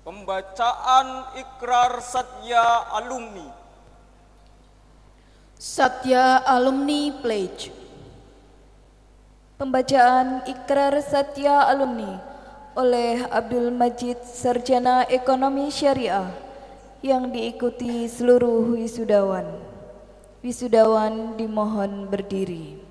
Pembacaan Ikrar Satya Alumni. Satya Alumni Pledge. Pembacaan Ikrar Satya Alumni oleh Abdul Majid Sarjana Ekonomi Syariah yang diikuti seluruh wisudawan. Wisudawan dimohon berdiri.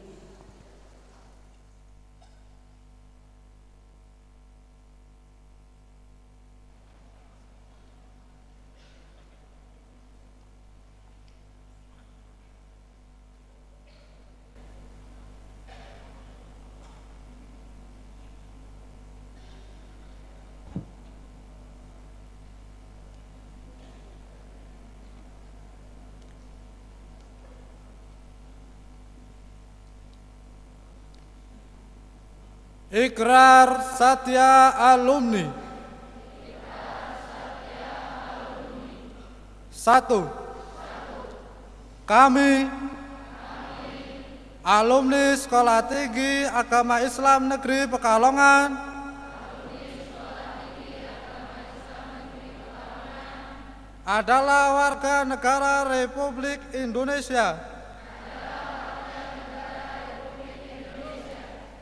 Ikrar Satya Alumni. 1. Kami alumni Sekolah Tinggi Agama Islam Negeri Pekalongan adalah warga negara Republik Indonesia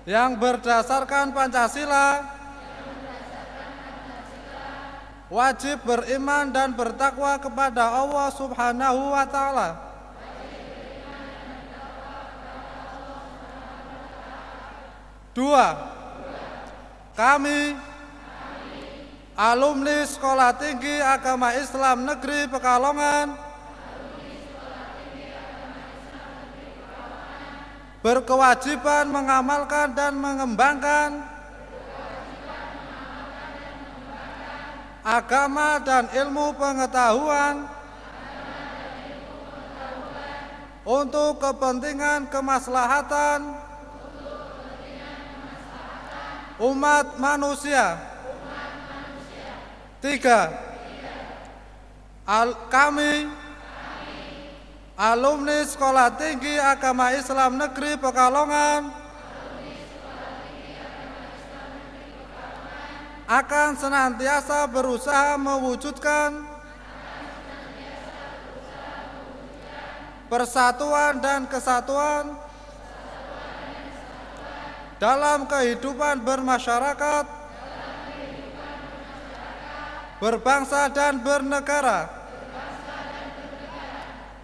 yang berdasarkan Pancasila wajib beriman dan bertakwa kepada Allah Subhanahu wa Ta'ala. 2. Kami alumni Sekolah Tinggi Agama Islam Negeri Pekalongan berkewajiban mengamalkan dan mengembangkan agama dan ilmu pengetahuan untuk kepentingan kemaslahatan umat manusia. 3. Kami alumni Sekolah Tinggi Agama Islam Negeri Pekalongan akan senantiasa berusaha mewujudkan persatuan dan kesatuan dalam kehidupan bermasyarakat, berbangsa dan bernegara.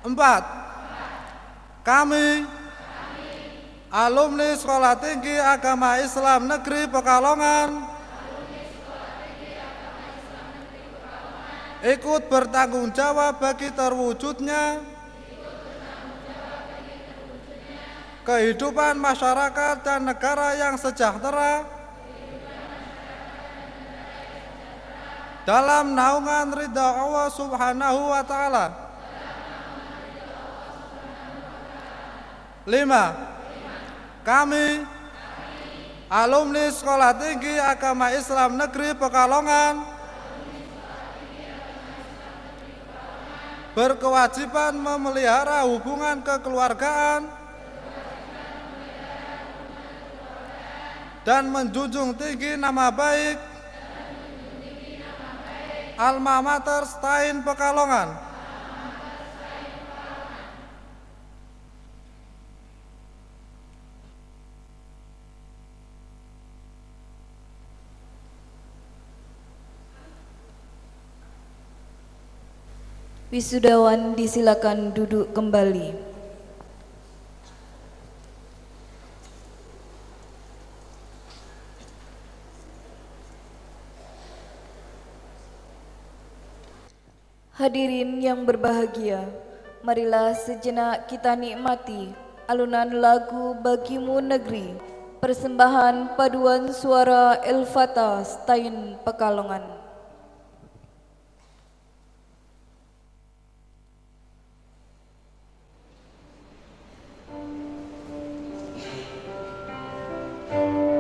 4. Kami alumni Sekolah Tinggi Agama Islam Negeri Pekalongan ikut bertanggung jawab bagi terwujudnya kehidupan masyarakat dan negara yang sejahtera dalam naungan ridha Allah Subhanahu wa Ta'ala. 5. Kami alumni Sekolah Tinggi Agama Islam Negeri Pekalongan berkewajiban memelihara hubungan kekeluargaan dan menjunjung tinggi nama baik Alma Mater Stain Pekalongan. Wisudawan disilakan duduk kembali. Hadirin yang berbahagia, marilah sejenak kita nikmati alunan lagu Bagimu Negeri, persembahan paduan suara El-Fatah Stain Pekalongan. Amin.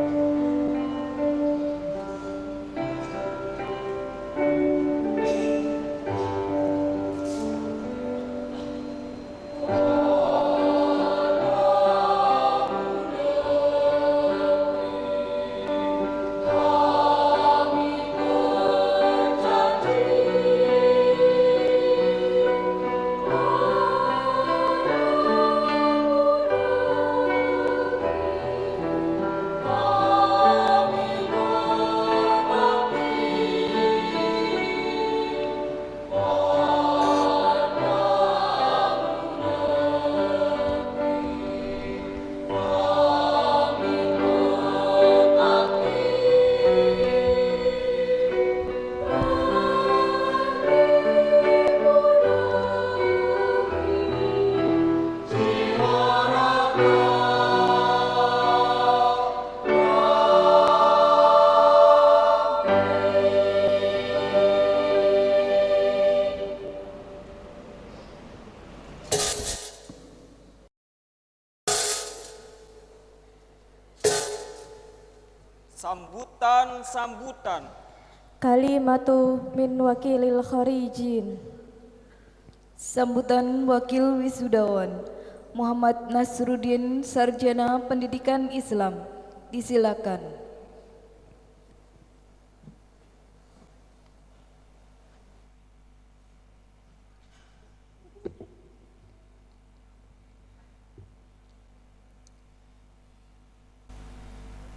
Sambutan Kalimatu min wakilil kharijin. Sambutan Wakil Wisudawan Muhammad Nasruddin, Sarjana Pendidikan Islam. Disilakan.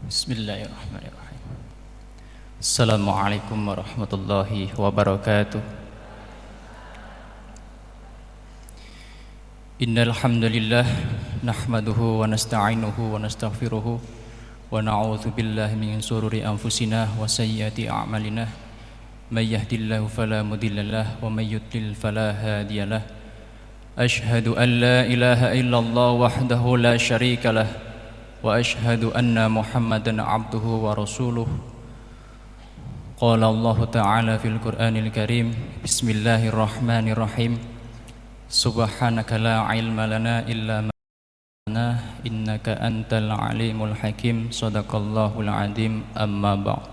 Bismillahirrahmanirrahim. Assalamualaikum warahmatullahi wabarakatuh. Innal hamdalillah nahmaduhu wa nasta'inuhu wa nastaghfiruhu wa na'udzu billahi min shururi anfusina wa sayyiati a'malina. May yahdihillahu fala mudhillalah wa may yudlil fala hadiyalah. Asyhadu an la ilaha illallah wahdahu la syarikalah wa asyhadu anna Muhammadan abduhu wa rasuluh. Qala Allah Ta'ala fil Qur'anil Karim. Bismillahirrahmanirrahim. Subhanaka la ilma lana illa ma 'allamtana innaka antal alimul hakim. Shadaqallahul azim. Amma ba'd.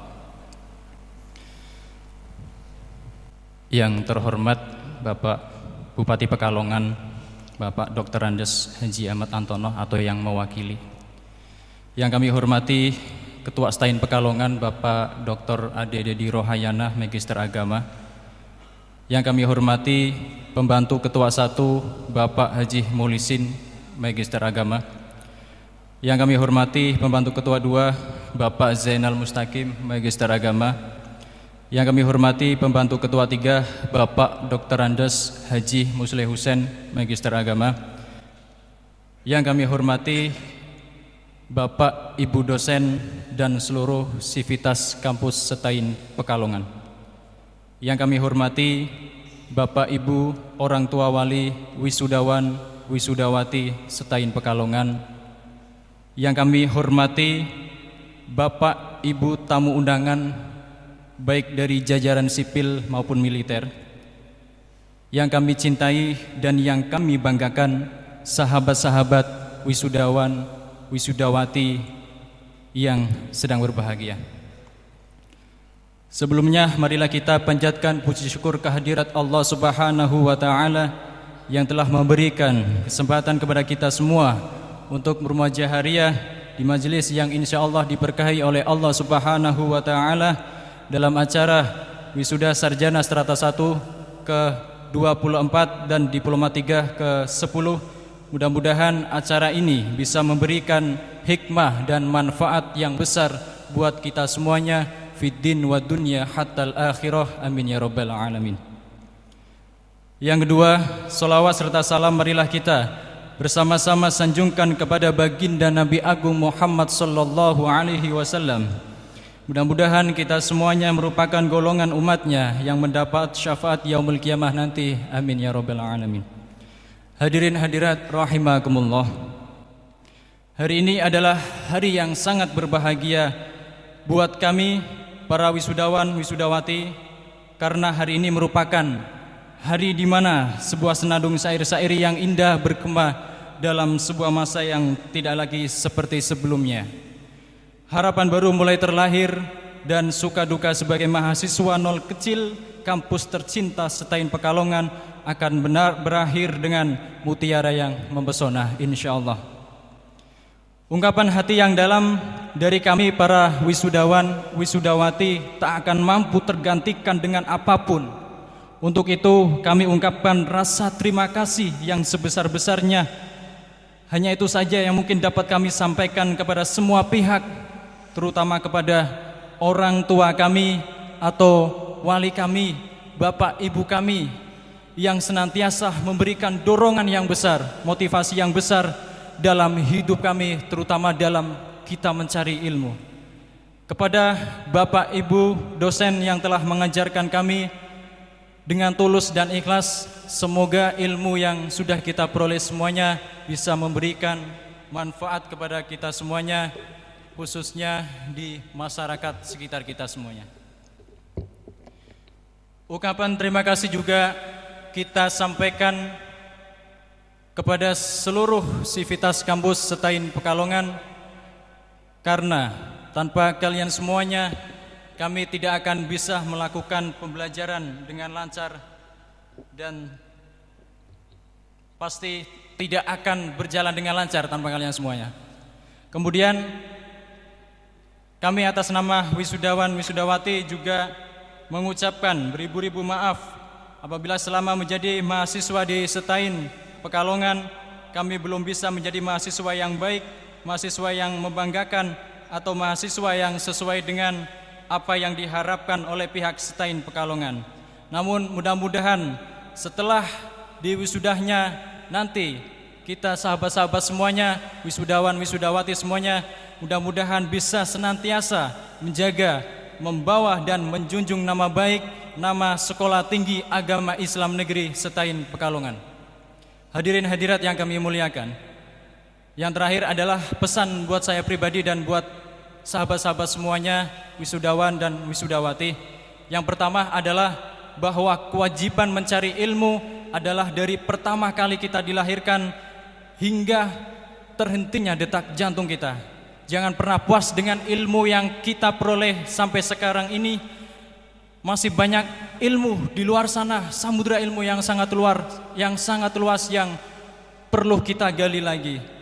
Yang terhormat Bapak Bupati Pekalongan, Bapak Dr. Andes Haji Ahmad Antono atau yang mewakili. Yang kami hormati Ketua Stain Pekalongan Bapak Dr. Ade Dedi Rohayana, Magister Agama. Yang kami hormati Pembantu Ketua 1 Bapak Haji Mulisin, Magister Agama. Yang kami hormati Pembantu Ketua 2 Bapak Zainal Mustaqim, Magister Agama. Yang kami hormati Pembantu Ketua 3 Bapak Dr. Andes Haji Musleh Husain, Magister Agama. Yang kami hormati Bapak, Ibu dosen dan seluruh sivitas kampus Stain Pekalongan. Yang kami hormati Bapak, Ibu, orang tua wali, wisudawan, wisudawati Stain Pekalongan. Yang kami hormati Bapak, Ibu tamu undangan baik dari jajaran sipil maupun militer. Yang kami cintai dan yang kami banggakan sahabat-sahabat wisudawan, wisudawati yang sedang berbahagia. Sebelumnya marilah kita panjatkan puji syukur kehadirat Allah Subhanahu wa taala yang telah memberikan kesempatan kepada kita semua untuk bermuajahariah di majelis yang insyaallah diberkahi oleh Allah Subhanahu wa taala dalam acara wisuda sarjana strata 1 ke-24 dan diploma 3 ke-10. Mudah-mudahan acara ini bisa memberikan hikmah dan manfaat yang besar buat kita semuanya fid din wa dunya hatta al-akhirah. Amin ya rabbal alamin. Yang kedua, salawat serta salam marilah kita bersama-sama sanjungkan kepada baginda Nabi Agung Muhammad sallallahu alaihi wasallam. Mudah-mudahan kita semuanya merupakan golongan umatnya yang mendapat syafaat yaumul qiyamah nanti. Amin ya rabbal alamin. Hadirin hadirat rahimakumullah. Hari ini adalah hari yang sangat berbahagia buat kami para wisudawan wisudawati, karena hari ini merupakan hari di mana sebuah senandung syair-syair yang indah berkembang dalam sebuah masa yang tidak lagi seperti sebelumnya. Harapan baru mulai terlahir dan suka duka sebagai mahasiswa nol kecil kampus tercinta Stain Pekalongan akan berakhir dengan mutiara yang mempesona insyaallah. Ungkapan hati yang dalam dari kami para wisudawan wisudawati tak akan mampu tergantikan dengan apapun. Untuk itu kami ungkapkan rasa terima kasih yang sebesar-besarnya. Hanya itu saja yang mungkin dapat kami sampaikan kepada semua pihak, terutama kepada orang tua kami atau wali kami, bapak ibu kami yang senantiasa memberikan dorongan yang besar, motivasi yang besar dalam hidup kami, terutama dalam kita mencari ilmu. Kepada bapak ibu dosen yang telah mengajarkan kami dengan tulus dan ikhlas, semoga ilmu yang sudah kita peroleh semuanya bisa memberikan manfaat kepada kita semuanya, khususnya di masyarakat sekitar kita semuanya. Ungkapan terima kasih juga kita sampaikan kepada seluruh sivitas kampus Stain Pekalongan, karena Tanpa kalian semuanya, kami tidak akan bisa melakukan pembelajaran dengan lancar dan pasti tidak akan berjalan dengan lancar tanpa kalian semuanya. Kemudian kami atas nama wisudawan wisudawati juga mengucapkan beribu-ribu maaf apabila selama menjadi mahasiswa di Setain Pekalongan kami belum bisa menjadi mahasiswa yang baik, mahasiswa yang membanggakan, atau mahasiswa yang sesuai dengan apa yang diharapkan oleh pihak Setain Pekalongan. Namun mudah-mudahan setelah di wisudahnya nanti kita sahabat-sahabat semuanya, wisudawan wisudawati semuanya, mudah-mudahan bisa senantiasa menjaga, membawa dan menjunjung nama baik, nama Sekolah Tinggi Agama Islam Negeri Setain Pekalongan. Hadirin hadirat yang kami muliakan, yang terakhir adalah pesan buat saya pribadi dan buat sahabat-sahabat semuanya, wisudawan dan wisudawati. Yang pertama adalah bahwa kewajiban mencari ilmu adalah dari pertama kali kita dilahirkan hingga terhentinya detak jantung kita. Jangan pernah puas dengan ilmu yang kita peroleh sampai sekarang ini. Masih banyak ilmu di luar sana, samudra ilmu yang sangat luas yang perlu kita gali lagi.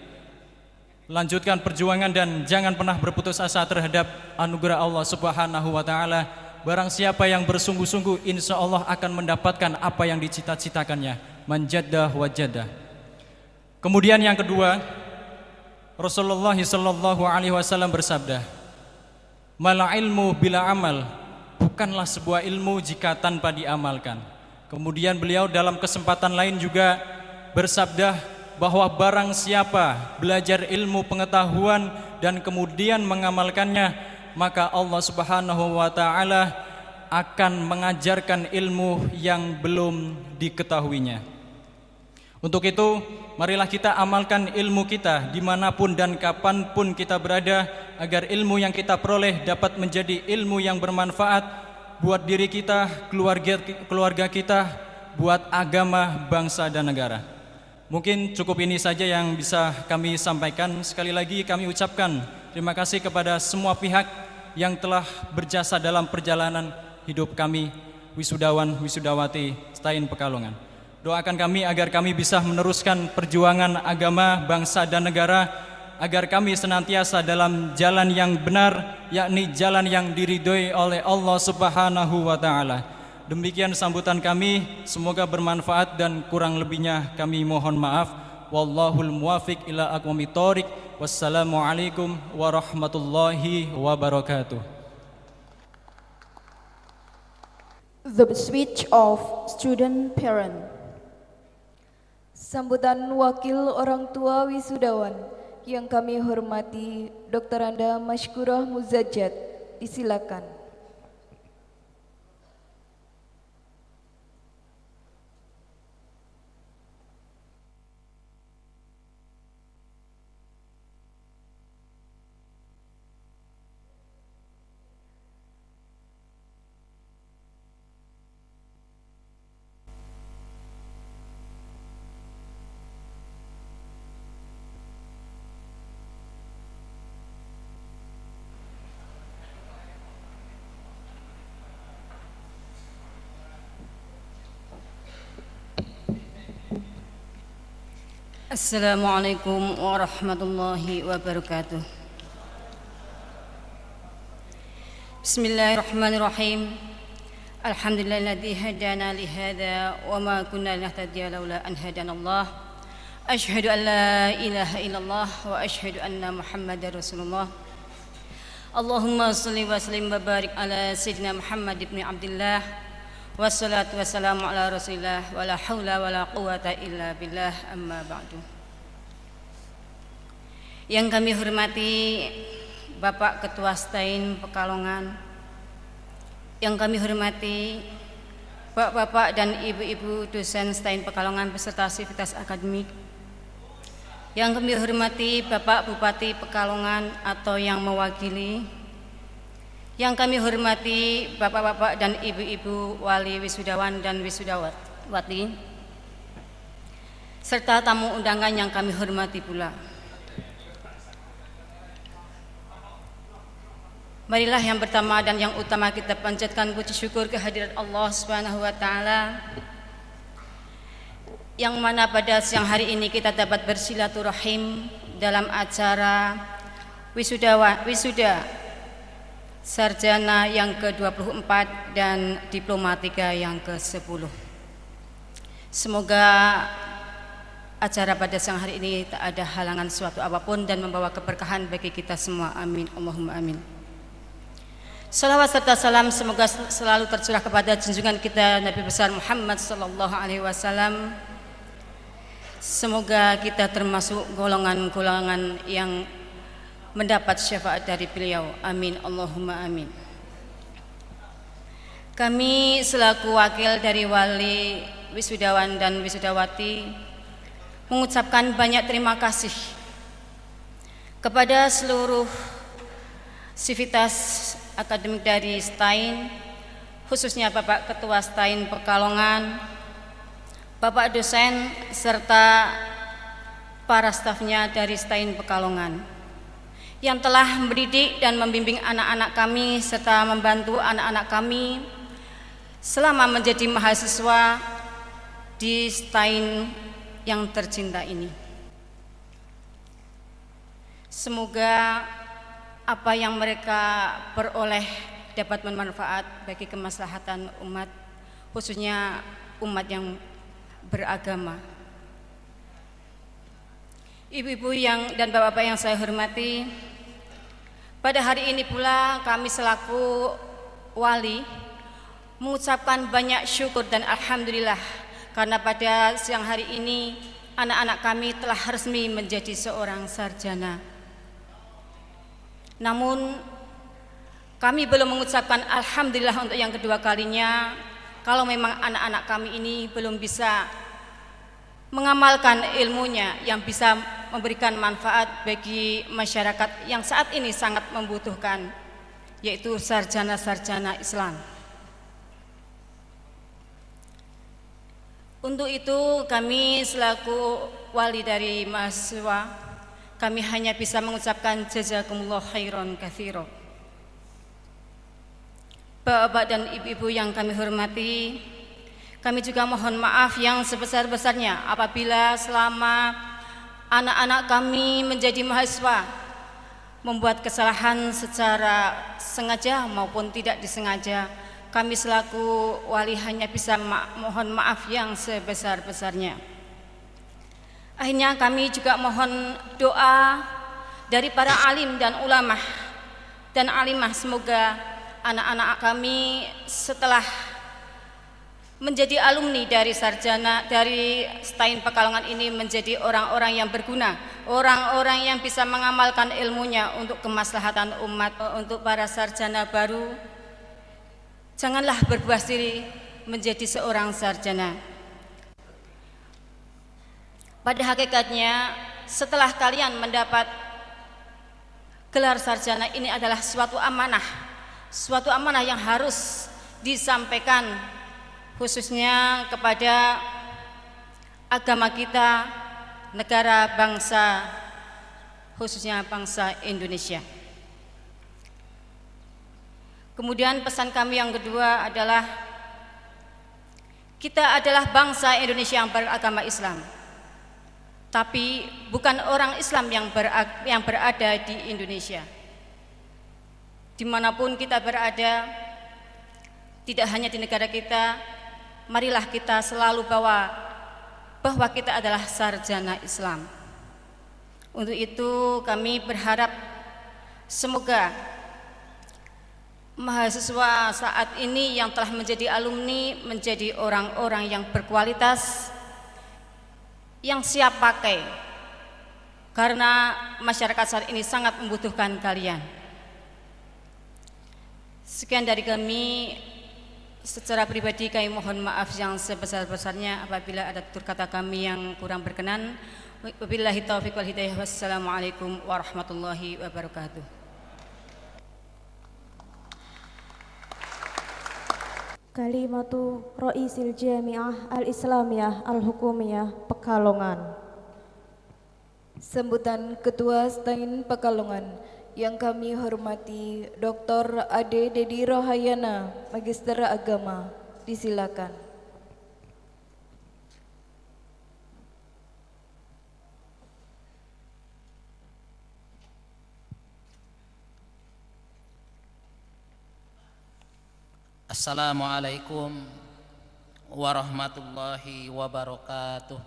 Lanjutkan perjuangan dan jangan pernah berputus asa terhadap anugerah Allah Subhanahu wa taala. Barang siapa yang bersungguh-sungguh, insya Allah akan mendapatkan apa yang dicita-citakannya. Manjaddah wajadah. Kemudian yang kedua, Rasulullah SAW bersabda, "Mal ilmu bila amal, bukanlah sebuah ilmu jika tanpa diamalkan." Kemudian beliau dalam kesempatan lain juga bersabda bahwa barang siapa belajar ilmu pengetahuan dan kemudian mengamalkannya, maka Allah Subhanahu wa taala akan mengajarkan ilmu yang belum diketahuinya. Untuk itu, marilah kita amalkan ilmu kita dimanapun dan kapanpun kita berada, agar ilmu yang kita peroleh dapat menjadi ilmu yang bermanfaat buat diri kita, keluarga kita, buat agama, bangsa dan negara. Mungkin cukup ini saja yang bisa kami sampaikan. Sekali lagi kami ucapkan terima kasih kepada semua pihak yang telah berjasa dalam perjalanan hidup kami, wisudawan wisudawati Setain Pekalongan. Doakan kami agar kami bisa meneruskan perjuangan agama, bangsa dan negara, agar kami senantiasa dalam jalan yang benar, yakni jalan yang diridhoi oleh Allah Subhanahu wa taala. Demikian sambutan kami, semoga bermanfaat dan kurang lebihnya kami mohon maaf. Wallahul muwafiq ila aqwamit thoriq. Wassalamualaikum warahmatullahi wabarakatuh. The speech of student parent. Sambutan wakil orang tua wisudawan yang kami hormati, Dr. Anda Masykurah Muzajjad, disilakan. Assalamualaikum warahmatullahi wabarakatuh. Bismillahirrahmanirrahim. Alhamdulillahilladzi hadana li hadza wa ma kunna linahtadiya laula an hadanallah. Asyhadu an la ilaha illallah wa asyhadu anna Muhammadar Rasulullah. Allahumma shalli wa sallim wa barik ala sayyidina Muhammad ibn Abdullah. Wassalatu wassalamu ala rasulillah wa la hawla wa la quwata illa billah, amma ba'du. Yang kami hormati Bapak Ketua Setain Pekalongan, yang kami hormati Bapak-bapak dan ibu-ibu dosen Setain Pekalongan beserta sivitas akademik, yang kami hormati Bapak Bupati Pekalongan atau yang mewakili, yang kami hormati bapak-bapak dan ibu-ibu wali wisudawan dan wisudawati, serta tamu undangan yang kami hormati pula. Marilah yang pertama dan yang utama kita panjatkan puji syukur kehadirat Allah Subhanahu wa taala, yang mana pada siang hari ini kita dapat bersilaturahim dalam acara wisuda sarjana yang ke-24 dan diplomatika yang ke-10. Semoga acara pada siang hari ini tak ada halangan suatu apapun dan membawa keberkahan bagi kita semua. Amin. Allahumma amin. Salawat serta salam semoga selalu tercurah kepada junjungan kita Nabi besar Muhammad sallallahu alaihi wasallam. Semoga kita termasuk golongan-golongan yang mendapat syafaat dari beliau. Amin. Allahumma amin. Kami selaku wakil dari wali wisudawan dan wisudawati mengucapkan banyak terima kasih kepada seluruh sivitas akademik dari STAIN, khususnya Bapak Ketua STAIN Pekalongan, Bapak dosen serta para stafnya dari STAIN Pekalongan yang telah mendidik dan membimbing anak-anak kami serta membantu anak-anak kami selama menjadi mahasiswa di STAIN yang tercinta ini. Semoga apa yang mereka peroleh dapat bermanfaat bagi kemaslahatan umat, khususnya umat yang beragama. Ibu-ibu dan bapak-bapak yang saya hormati, pada hari ini pula kami selaku wali mengucapkan banyak syukur dan alhamdulillah karena pada siang hari ini anak-anak kami telah resmi menjadi seorang sarjana. Namun kami belum mengucapkan alhamdulillah untuk yang kedua kalinya kalau memang anak-anak kami ini belum bisa mengamalkan ilmunya yang bisa memberikan manfaat bagi masyarakat yang saat ini sangat membutuhkan, yaitu sarjana-sarjana Islam. Untuk itu kami selaku wali dari mahasiswa, kami hanya bisa mengucapkan jazakumullah khairan katsira. Bapak dan ibu-ibu yang kami hormati, kami juga mohon maaf yang sebesar-besarnya apabila selama anak-anak kami menjadi mahasiswa membuat kesalahan secara sengaja maupun tidak disengaja. Kami selaku wali hanya bisa mohon maaf yang sebesar-besarnya. Akhirnya kami juga mohon doa dari para alim dan ulama dan alimah, semoga anak-anak kami setelah menjadi alumni dari sarjana dari STAIN Pekalongan ini menjadi orang-orang yang berguna, orang-orang yang bisa mengamalkan ilmunya untuk kemaslahatan umat. Untuk para sarjana baru, janganlah berpuas diri menjadi seorang sarjana. Pada hakikatnya setelah kalian mendapat gelar sarjana ini adalah suatu amanah yang harus disampaikan khususnya kepada agama kita, negara, bangsa, khususnya bangsa Indonesia. Kemudian pesan kami yang kedua adalah kita adalah bangsa Indonesia yang beragama Islam, tapi bukan orang Islam yang berada di Indonesia. Dimanapun kita berada, tidak hanya di negara kita, marilah kita selalu bahwa kita adalah sarjana Islam. Untuk itu kami berharap semoga mahasiswa saat ini yang telah menjadi alumni menjadi orang-orang yang berkualitas, yang siap pakai, karena masyarakat saat ini sangat membutuhkan kalian. Sekian dari kami. Secara pribadi kami mohon maaf yang sebesar-besarnya apabila ada tutur kata kami yang kurang berkenan. Wabillahi taufiq wal hidayah. Wassalamualaikum warahmatullahi wabarakatuh. Kalimatu Raisil Jami'ah Al-Islamiyah Al-Hukumiyah Pekalongan. Sambutan Ketua STAIN Pekalongan Yang kami hormati Dr. Ade Dedi Rohayana, Magister Agama. Disilakan. Assalamualaikum warahmatullahi wabarakatuh.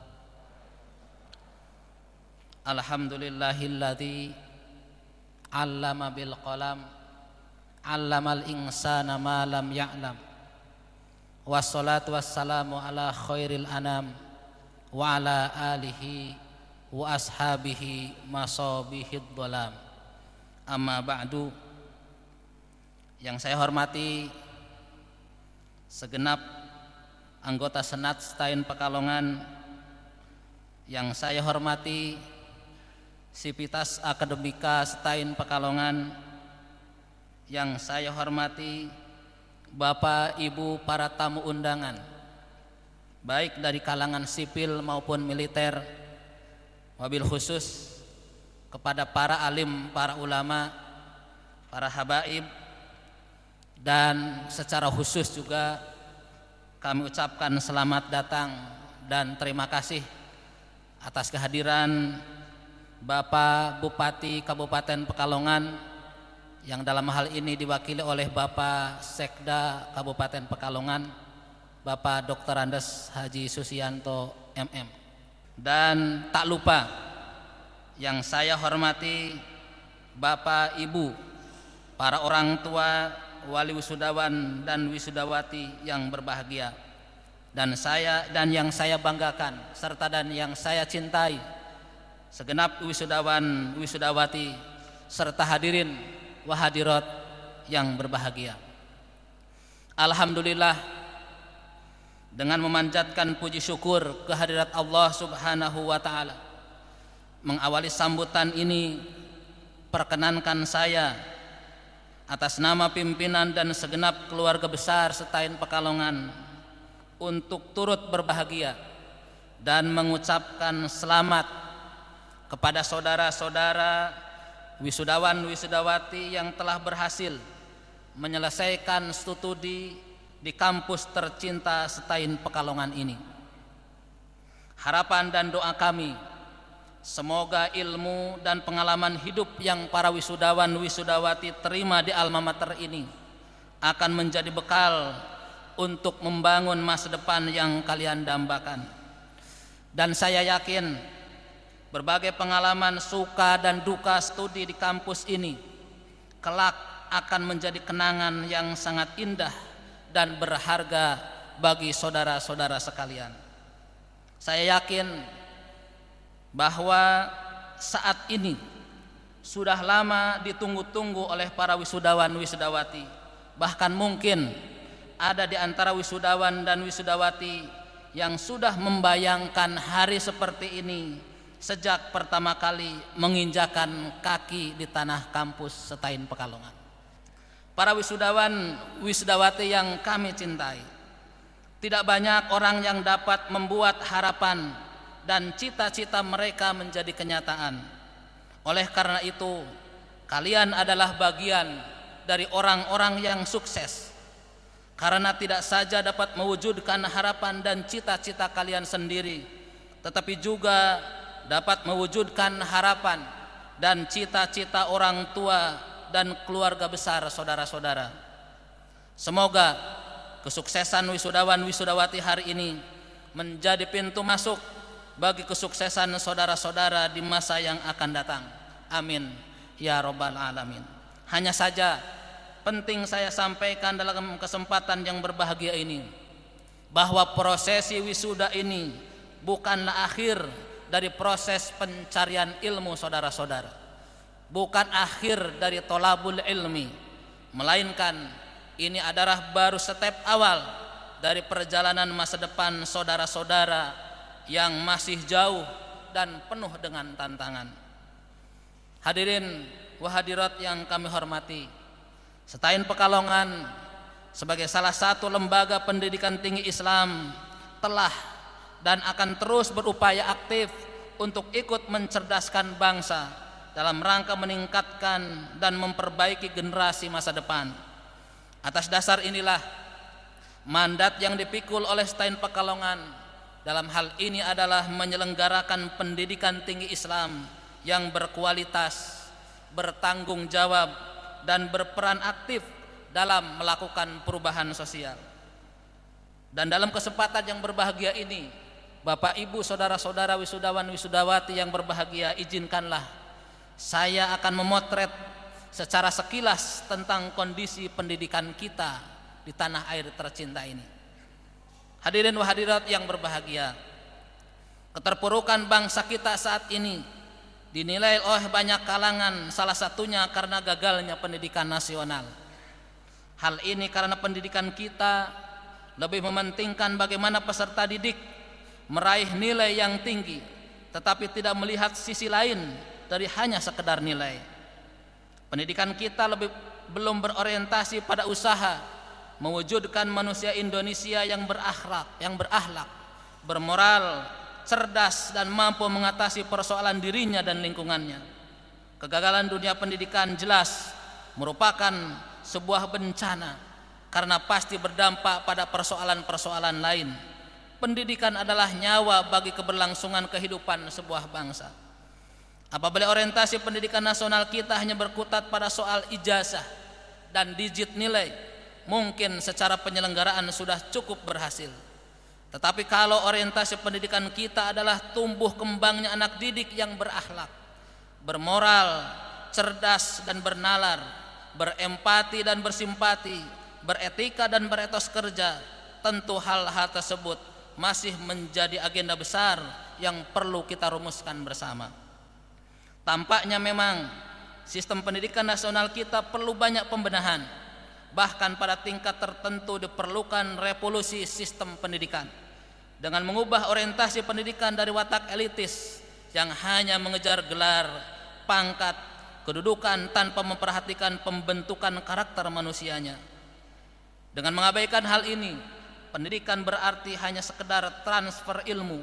Alhamdulillahilladzi 'allama bil qalam 'allamal insana ma lam ya'lam. Wassalatu wassalamu ala khairil anam wa ala alihi wa ashabihi masabihid dhalam. Amma ba'du. Yang saya hormati segenap anggota Senat Stain Pekalongan, yang saya hormati Sivitas Akademika Stain Pekalongan, yang saya hormati Bapak Ibu para tamu undangan, baik dari kalangan sipil maupun militer, wabil khusus kepada para alim, para ulama, para habaib, dan secara khusus juga kami ucapkan selamat datang dan terima kasih atas kehadiran Bapak Bupati Kabupaten Pekalongan, yang dalam hal ini diwakili oleh Bapak Sekda Kabupaten Pekalongan, Bapak Dr. Andes Haji Susianto MM. Dan tak lupa yang saya hormati Bapak Ibu, para orang tua, wali wisudawan dan wisudawati yang berbahagia, dan yang saya banggakan serta dan yang saya cintai, segenap wisudawan wisudawati serta hadirin wahadirat yang berbahagia. Alhamdulillah, dengan memanjatkan puji syukur kehadirat Allah Subhanahu wa taala, mengawali sambutan ini perkenankan saya atas nama pimpinan dan segenap keluarga besar Stain Pekalongan untuk turut berbahagia dan mengucapkan selamat kepada saudara-saudara wisudawan wisudawati yang telah berhasil menyelesaikan studi di kampus tercinta Stain Pekalongan ini. Harapan dan doa kami, semoga ilmu dan pengalaman hidup yang para wisudawan wisudawati terima di alma mater ini akan menjadi bekal untuk membangun masa depan yang kalian dambakan. Dan saya yakin berbagai pengalaman suka dan duka studi di kampus ini kelak akan menjadi kenangan yang sangat indah dan berharga bagi saudara-saudara sekalian. Saya yakin bahwa saat ini sudah lama ditunggu-tunggu oleh para wisudawan wisudawati. Bahkan mungkin ada di antara wisudawan dan wisudawati yang sudah membayangkan hari seperti ini sejak pertama kali menginjakan kaki di tanah kampus Stain Pekalongan. Para wisudawan wisudawati yang kami cintai, tidak banyak orang yang dapat membuat harapan dan cita-cita mereka menjadi kenyataan. Oleh karena itu, kalian adalah bagian dari orang-orang yang sukses, karena tidak saja dapat mewujudkan harapan dan cita-cita kalian sendiri, tetapi juga dapat mewujudkan harapan dan cita-cita orang tua dan keluarga besar saudara-saudara. Semoga kesuksesan wisudawan wisudawati hari ini menjadi pintu masuk bagi kesuksesan saudara-saudara di masa yang akan datang. Amin ya rabbal alamin. Hanya saja penting saya sampaikan dalam kesempatan yang berbahagia ini, bahwa prosesi wisuda ini bukanlah akhir dari proses pencarian ilmu saudara-saudara, bukan akhir dari tolabul ilmi, melainkan ini adalah baru step awal dari perjalanan masa depan saudara-saudara yang masih jauh dan penuh dengan tantangan. Hadirin wahadirat yang kami hormati, Stain Pekalongan sebagai salah satu lembaga pendidikan tinggi Islam telah dan akan terus berupaya aktif untuk ikut mencerdaskan bangsa dalam rangka meningkatkan dan memperbaiki generasi masa depan. Atas dasar inilah mandat yang dipikul oleh Stain Pekalongan dalam hal ini adalah menyelenggarakan pendidikan tinggi Islam yang berkualitas, bertanggung jawab, dan berperan aktif dalam melakukan perubahan sosial. Dan dalam kesempatan yang berbahagia ini, Bapak Ibu saudara-saudara wisudawan wisudawati yang berbahagia, izinkanlah saya akan memotret secara sekilas tentang kondisi pendidikan kita di tanah air tercinta ini. Hadirin wa hadirat yang berbahagia, keterpurukan bangsa kita saat ini dinilai oleh banyak kalangan salah satunya karena gagalnya pendidikan nasional. Hal ini karena pendidikan kita lebih mementingkan bagaimana peserta didik meraih nilai yang tinggi, tetapi tidak melihat sisi lain dari hanya sekedar nilai. Pendidikan kita belum berorientasi pada usaha mewujudkan manusia Indonesia yang berakhlak, bermoral, cerdas, dan mampu mengatasi persoalan dirinya dan lingkungannya. Kegagalan dunia pendidikan jelas merupakan sebuah bencana karena pasti berdampak pada persoalan-persoalan lain. Pendidikan adalah nyawa bagi keberlangsungan kehidupan sebuah bangsa. Apabila orientasi pendidikan nasional kita hanya berkutat pada soal ijazah dan digit nilai, mungkin secara penyelenggaraan sudah cukup berhasil. Tetapi kalau orientasi pendidikan kita adalah tumbuh kembangnya anak didik yang berakhlak, bermoral, cerdas dan bernalar, berempati dan bersimpati, beretika dan beretos kerja, tentu hal-hal tersebut masih menjadi agenda besar yang perlu kita rumuskan bersama. Tampaknya memang sistem pendidikan nasional kita perlu banyak pembenahan. Bahkan pada tingkat tertentu diperlukan revolusi sistem pendidikan dengan mengubah orientasi pendidikan dari watak elitis yang hanya mengejar gelar, pangkat, kedudukan tanpa memperhatikan pembentukan karakter manusianya. Dengan mengabaikan hal ini, pendidikan berarti hanya sekedar transfer ilmu,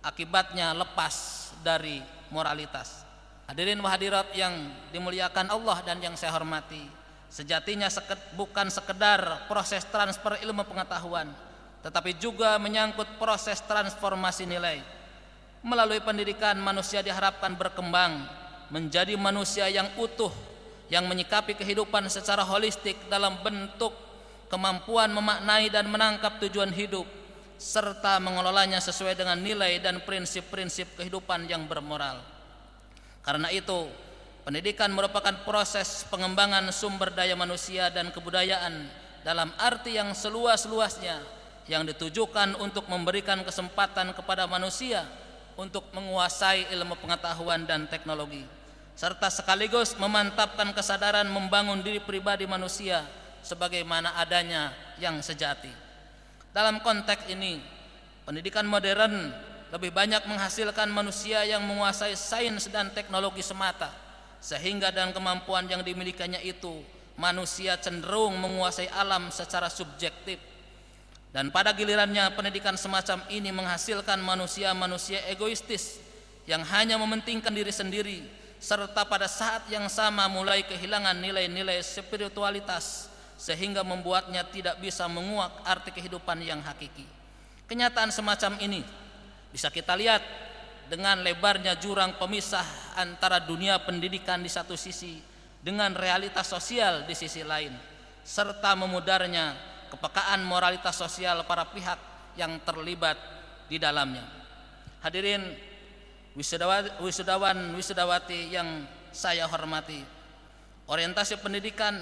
akibatnya lepas dari moralitas. Hadirin wa hadirat yang dimuliakan Allah dan yang saya hormati, sejatinya bukan sekedar proses transfer ilmu pengetahuan, tetapi juga menyangkut proses transformasi nilai. Melalui pendidikan, manusia diharapkan berkembang menjadi manusia yang utuh, yang menyikapi kehidupan secara holistik dalam bentuk kemampuan memaknai dan menangkap tujuan hidup, serta mengelolanya sesuai dengan nilai dan prinsip-prinsip kehidupan yang bermoral. Karena itu, pendidikan merupakan proses pengembangan sumber daya manusia dan kebudayaan dalam arti yang seluas-luasnya, yang ditujukan untuk memberikan kesempatan kepada manusia untuk menguasai ilmu pengetahuan dan teknologi, serta sekaligus memantapkan kesadaran membangun diri pribadi manusia sebagaimana adanya yang sejati. Dalam konteks ini, pendidikan modern lebih banyak menghasilkan manusia yang menguasai sains dan teknologi semata, sehingga dengan kemampuan yang dimilikinya itu manusia cenderung menguasai alam secara subjektif. Dan pada gilirannya pendidikan semacam ini menghasilkan manusia-manusia egoistis yang hanya mementingkan diri sendiri, serta pada saat yang sama mulai kehilangan nilai-nilai spiritualitas, sehingga membuatnya tidak bisa menguak arti kehidupan yang hakiki. Kenyataan semacam ini bisa kita lihat dengan lebarnya jurang pemisah antara dunia pendidikan di satu sisi dengan realitas sosial di sisi lain, serta memudarnya kepekaan moralitas sosial para pihak yang terlibat di dalamnya. Hadirin wisudawan wisudawati yang saya hormati, orientasi pendidikan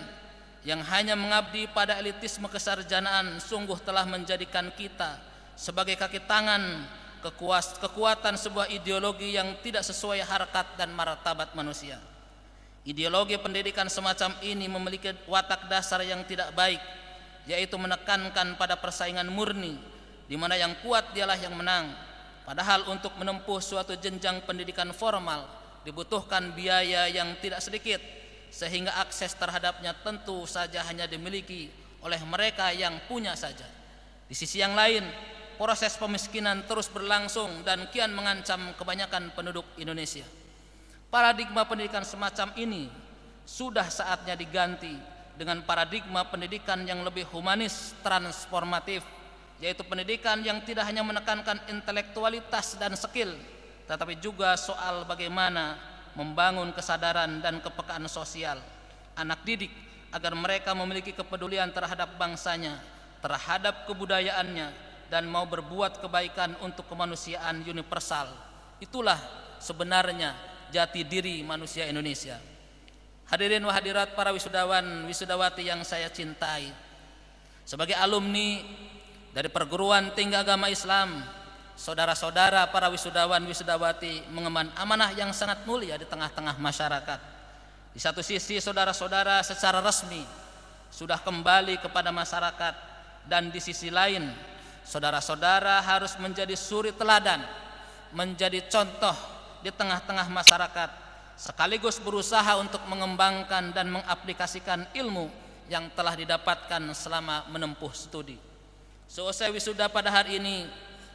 yang hanya mengabdi pada elitisme kesarjanaan sungguh telah menjadikan kita sebagai kaki tangan kekuatan sebuah ideologi yang tidak sesuai harkat dan martabat manusia. Ideologi pendidikan semacam ini memiliki watak dasar yang tidak baik, yaitu menekankan pada persaingan murni, di mana yang kuat dialah yang menang. Padahal untuk menempuh suatu jenjang pendidikan formal dibutuhkan biaya yang tidak sedikit, sehingga akses terhadapnya tentu saja hanya dimiliki oleh mereka yang punya saja. Di sisi yang lain, proses pemiskinan terus berlangsung dan kian mengancam kebanyakan penduduk Indonesia. Paradigma pendidikan semacam ini sudah saatnya diganti dengan paradigma pendidikan yang lebih humanis, transformatif, yaitu pendidikan yang tidak hanya menekankan intelektualitas dan skill, tetapi juga soal bagaimana membangun kesadaran dan kepekaan sosial anak didik agar mereka memiliki kepedulian terhadap bangsanya, terhadap kebudayaannya, dan mau berbuat kebaikan untuk kemanusiaan universal. Itulah sebenarnya jati diri manusia Indonesia. Hadirin wa hadirat para wisudawan wisudawati yang saya cintai, sebagai alumni dari perguruan tinggi agama Islam, saudara-saudara para wisudawan wisudawati mengemban amanah yang sangat mulia di tengah-tengah masyarakat. Di satu sisi saudara-saudara secara resmi sudah kembali kepada masyarakat, dan di sisi lain saudara-saudara harus menjadi suri teladan, menjadi contoh di tengah-tengah masyarakat, sekaligus berusaha untuk mengembangkan dan mengaplikasikan ilmu yang telah didapatkan selama menempuh studi. Seusai wisuda pada hari ini,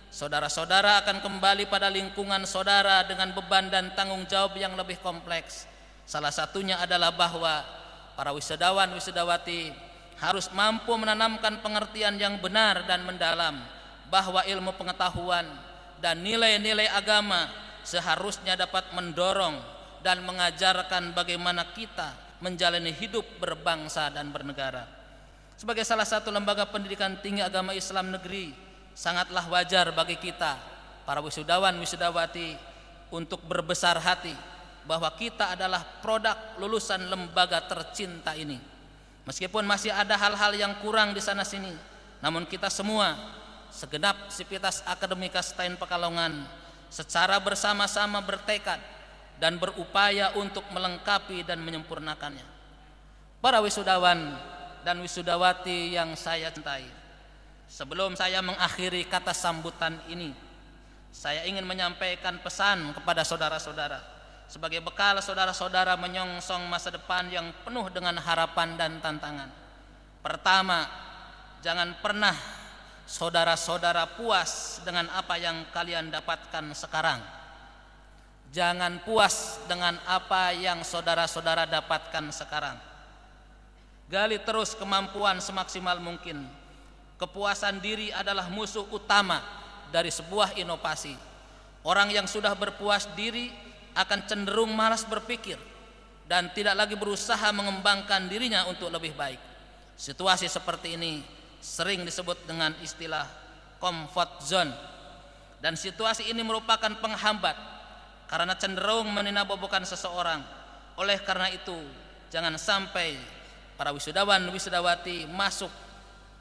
saudara-saudara akan kembali pada lingkungan saudara dengan beban dan tanggung jawab yang lebih kompleks. Salah satunya adalah bahwa para wisudawan wisudawati harus mampu menanamkan pengertian yang benar dan mendalam bahwa ilmu pengetahuan dan nilai-nilai agama seharusnya dapat mendorong dan mengajarkan bagaimana kita menjalani hidup berbangsa dan bernegara. Sebagai salah satu lembaga pendidikan tinggi agama Islam negeri, sangatlah wajar bagi kita para wisudawan wisudawati untuk berbesar hati bahwa kita adalah produk lulusan lembaga tercinta ini. Meskipun masih ada hal-hal yang kurang di sana sini, namun kita semua segenap sivitas akademika STAIN Pekalongan secara bersama-sama bertekad dan berupaya untuk melengkapi dan menyempurnakannya. Para wisudawan dan wisudawati yang saya cintai, sebelum saya mengakhiri kata sambutan ini, saya ingin menyampaikan pesan kepada saudara-saudara sebagai bekal saudara-saudara menyongsong masa depan yang penuh dengan harapan dan tantangan. Pertama, jangan pernah saudara-saudara puas dengan apa yang kalian dapatkan sekarang. Jangan puas dengan apa yang saudara-saudara dapatkan sekarang. Gali terus kemampuan semaksimal mungkin. Kepuasan diri adalah musuh utama dari sebuah inovasi. Orang yang sudah berpuas diri akan cenderung malas berpikir dan tidak lagi berusaha mengembangkan dirinya untuk lebih baik. Situasi seperti ini sering disebut dengan istilah comfort zone, dan situasi ini merupakan penghambat karena cenderung meninabobokan seseorang. Oleh karena itu, jangan sampai para wisudawan wisudawati masuk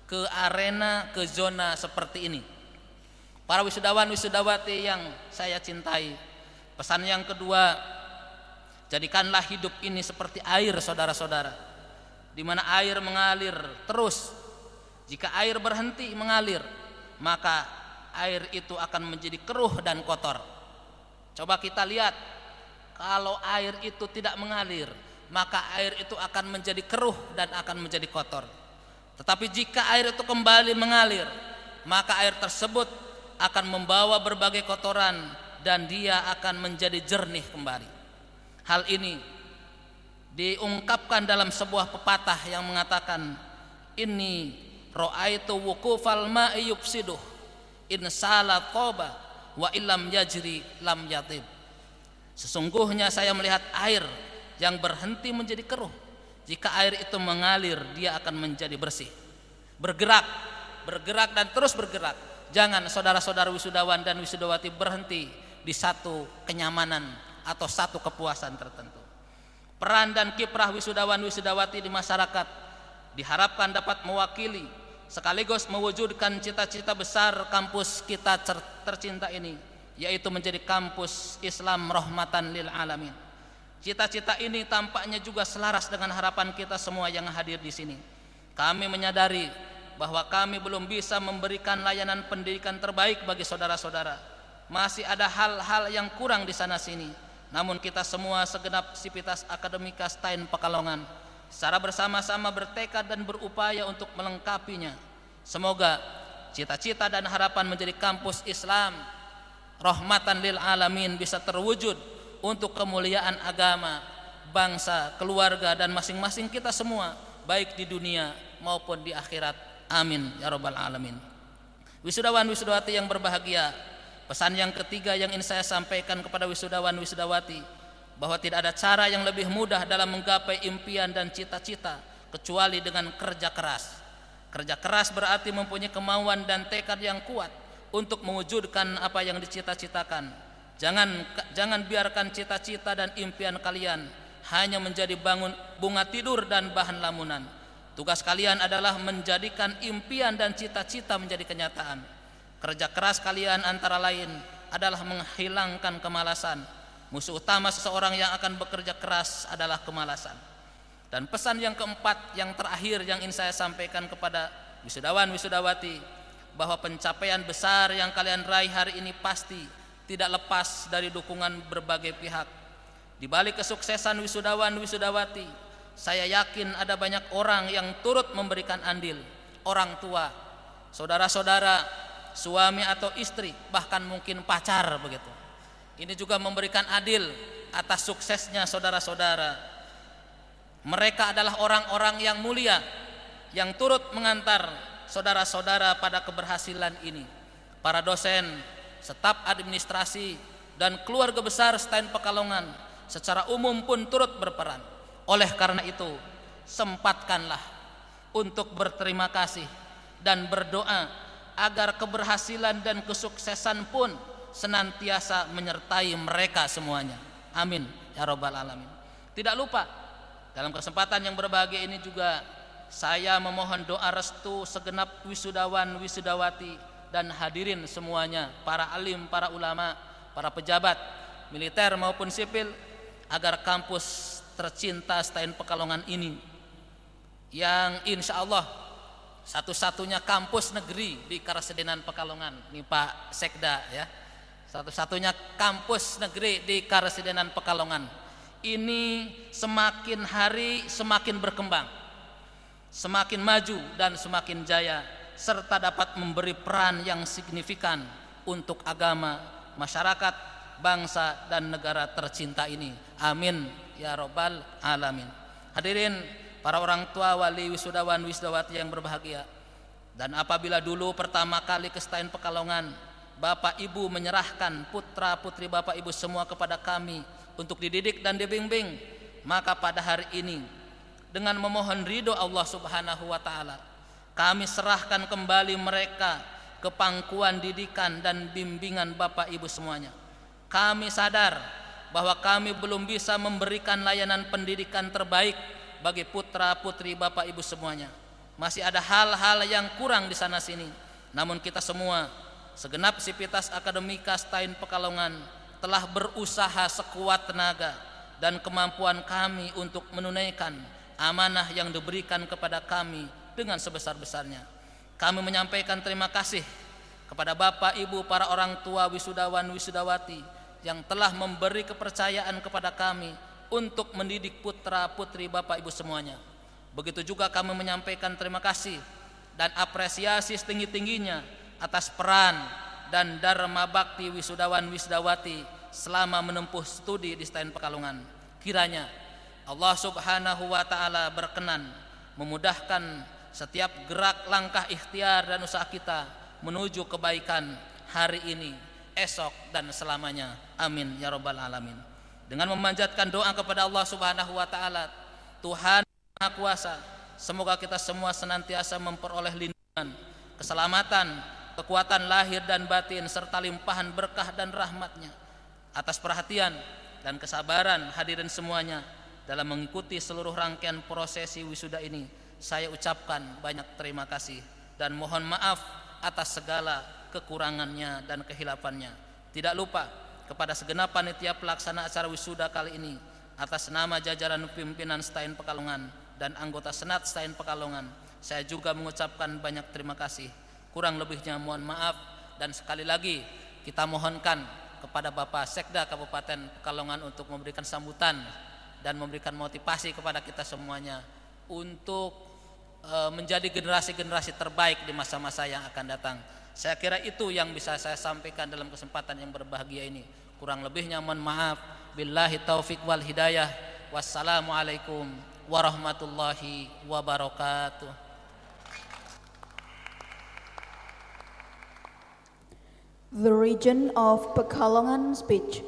ke arena, ke zona seperti ini. Para wisudawan wisudawati yang saya cintai, pesan yang kedua, jadikanlah hidup ini seperti air saudara-saudara, di mana air mengalir terus. Jika air berhenti mengalir, maka air itu akan menjadi keruh dan kotor. Coba kita lihat, kalau air itu tidak mengalir, maka air itu akan menjadi keruh dan akan menjadi kotor. Tetapi jika air itu kembali mengalir, maka air tersebut akan membawa berbagai kotoran dan dia akan menjadi jernih kembali. Hal ini diungkapkan dalam sebuah pepatah yang mengatakan, inni ra'aitu wuqufal ma'i yufsiduh in sala toba wa illam yajri lam yatib. Sesungguhnya saya melihat air yang berhenti menjadi keruh. Jika air itu mengalir, dia akan menjadi bersih. Bergerak dan terus bergerak. Jangan saudara-saudara wisudawan dan wisudawati berhenti di satu kenyamanan atau satu kepuasan tertentu. Peran dan kiprah wisudawan wisudawati di masyarakat diharapkan dapat mewakili sekaligus mewujudkan cita-cita besar kampus kita tercinta ini, yaitu menjadi kampus Islam rahmatan lil alamin. Cita-cita ini tampaknya juga selaras dengan harapan kita semua yang hadir di sini. Kami menyadari bahwa kami belum bisa memberikan layanan pendidikan terbaik bagi saudara-saudara. Masih ada hal-hal yang kurang di sana sini. Namun kita semua segenap sivitas akademika STAIN Pekalongan secara bersama-sama bertekad dan berupaya untuk melengkapinya. Semoga cita-cita dan harapan menjadi kampus Islam rahmatan lil alamin bisa terwujud untuk kemuliaan agama, bangsa, keluarga, dan masing-masing kita semua, baik di dunia maupun di akhirat. Amin ya rabbal alamin. Wisudawan wisudawati yang berbahagia, pesan yang ketiga yang ingin saya sampaikan kepada wisudawan wisudawati, bahwa tidak ada cara yang lebih mudah dalam menggapai impian dan cita-cita kecuali dengan kerja keras. Kerja keras berarti mempunyai kemauan dan tekad yang kuat untuk mewujudkan apa yang dicita-citakan. Jangan biarkan cita-cita dan impian kalian hanya menjadi bunga tidur dan bahan lamunan. Tugas kalian adalah menjadikan impian dan cita-cita menjadi kenyataan. Kerja keras kalian antara lain adalah menghilangkan kemalasan. Musuh utama seseorang yang akan bekerja keras adalah kemalasan. Dan pesan yang keempat, yang terakhir yang ingin saya sampaikan kepada wisudawan wisudawati, bahwa pencapaian besar yang kalian raih hari ini pasti tidak lepas dari dukungan berbagai pihak. Di balik kesuksesan wisudawan wisudawati, saya yakin ada banyak orang yang turut memberikan andil. Orang tua, saudara-saudara, suami atau istri, bahkan mungkin pacar begitu. Ini juga memberikan adil atas suksesnya saudara-saudara. Mereka adalah orang-orang yang mulia yang turut mengantar saudara-saudara pada keberhasilan ini. Para dosen, staf administrasi, dan keluarga besar STAIN Pekalongan secara umum pun turut berperan. Oleh karena itu, sempatkanlah untuk berterima kasih dan berdoa agar keberhasilan dan kesuksesan pun senantiasa menyertai mereka semuanya. Amin ya rabbal alamin. Tidak lupa, dalam kesempatan yang berbahagia ini juga saya memohon doa restu segenap wisudawan wisudawati dan hadirin semuanya, para alim, para ulama, para pejabat militer maupun sipil, agar kampus tercinta STAIN Pekalongan ini, yang insya Allah satu-satunya kampus negeri di Karesidenan Pekalongan, ini Pak Sekda ya, satu-satunya kampus negeri di Karesidenan Pekalongan ini semakin hari semakin berkembang, semakin maju dan semakin jaya, serta dapat memberi peran yang signifikan untuk agama, masyarakat, bangsa, dan negara tercinta ini. Amin ya rabbal alamin. Hadirin para orang tua, wali, wisudawan, wisudawati yang berbahagia, dan apabila dulu pertama kali ke STAIN Pekalongan, Bapak Ibu menyerahkan putra putri Bapak Ibu semua kepada kami untuk dididik dan dibimbing, maka pada hari ini dengan memohon ridho Allah Subhanahu wa taala, kami serahkan kembali mereka ke pangkuan didikan dan bimbingan Bapak Ibu semuanya. Kami sadar bahwa kami belum bisa memberikan layanan pendidikan terbaik bagi putra putri Bapak Ibu semuanya. Masih ada hal-hal yang kurang di sana sini. Namun kita semua, segenap sivitas akademika STAIN Pekalongan, telah berusaha sekuat tenaga dan kemampuan kami untuk menunaikan amanah yang diberikan kepada kami dengan sebesar-besarnya. Kami menyampaikan terima kasih kepada Bapak Ibu para orang tua wisudawan wisudawati yang telah memberi kepercayaan kepada kami untuk mendidik putra putri Bapak Ibu semuanya. Begitu juga kami menyampaikan terima kasih dan apresiasi setinggi-tingginya atas peran dan dharma bakti wisudawan wisudawati selama menempuh studi di STAIN Pekalongan. Kiranya Allah Subhanahu wa taala berkenan memudahkan setiap gerak langkah ikhtiar dan usaha kita menuju kebaikan hari ini, esok, dan selamanya. Amin ya rabbal alamin. Dengan memanjatkan doa kepada Allah Subhanahu wa taala, Tuhan Maha Kuasa, semoga kita semua senantiasa memperoleh lindungan, keselamatan, kekuatan lahir dan batin, serta limpahan berkah dan rahmatnya. Atas perhatian dan kesabaran hadirin semuanya dalam mengikuti seluruh rangkaian prosesi wisuda ini, saya ucapkan banyak terima kasih dan mohon maaf atas segala kekurangannya dan kehilafannya. Tidak lupa kepada segenap panitia pelaksana acara wisuda kali ini, atas nama jajaran pimpinan STAIN Pekalongan dan anggota Senat STAIN Pekalongan, saya juga mengucapkan banyak terima kasih. Kurang lebihnya mohon maaf, dan sekali lagi kita mohonkan kepada Bapak Sekda Kabupaten Pekalongan untuk memberikan sambutan dan memberikan motivasi kepada kita semuanya untuk menjadi generasi-generasi terbaik di masa-masa yang akan datang. Saya kira itu yang bisa saya sampaikan dalam kesempatan yang berbahagia ini. Kurang lebihnya mohon maaf Billahi taufik wal hidayah. Wassalamualaikum warahmatullahi wabarakatuh. The region of Pekalongan speech.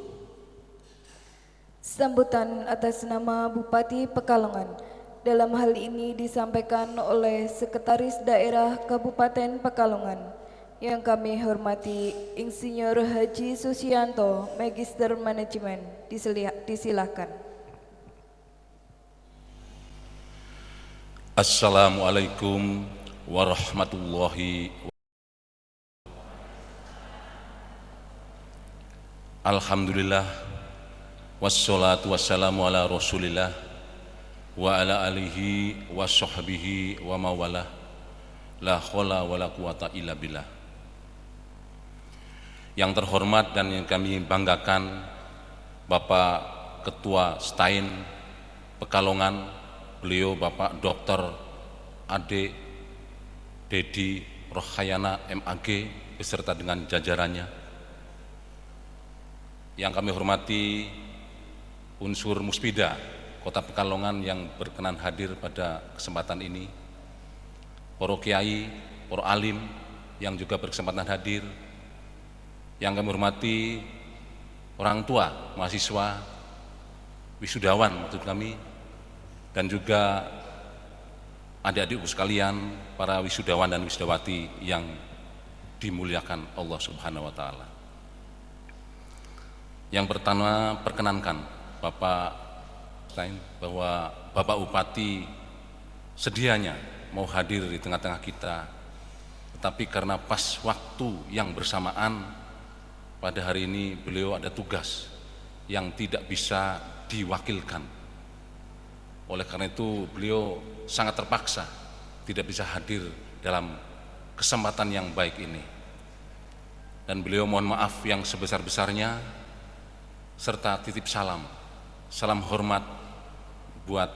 Sambutan atas nama Bupati Pekalongan. Dalam hal ini disampaikan oleh Sekretaris Daerah Kabupaten Pekalongan yang kami hormati Insinyur Haji Susianto, Magister Manajemen. Disilahkan. Assalamualaikum warahmatullahi wabarakatuh. Alhamdulillah, wassalatu wassalamu ala rasulillah wa ala alihi wa sahbihi wa mawalah, la khola wa la quwata illa billah. Yang terhormat dan yang kami banggakan, Bapak Ketua STAIN Pekalongan, beliau Bapak Dr. Ade Dedi Rohayana MAG beserta dengan jajarannya. Yang kami hormati unsur Muspida Kota Pekalongan yang berkenan hadir pada kesempatan ini, para kiai, para alim yang juga berkesempatan hadir, yang kami hormati orang tua, mahasiswa, wisudawan maksud kami, dan juga adik-adikku sekalian, para wisudawan dan wisudawati yang dimuliakan Allah Subhanahu wa Ta'ala. Yang pertama, perkenankan Bapak Stein bahwa Bapak Bupati sedianya mau hadir di tengah-tengah kita, tetapi karena pas waktu yang bersamaan pada hari ini beliau ada tugas yang tidak bisa diwakilkan. Oleh karena itu beliau sangat terpaksa tidak bisa hadir dalam kesempatan yang baik ini. Dan beliau mohon maaf yang sebesar-besarnya, serta titip salam hormat buat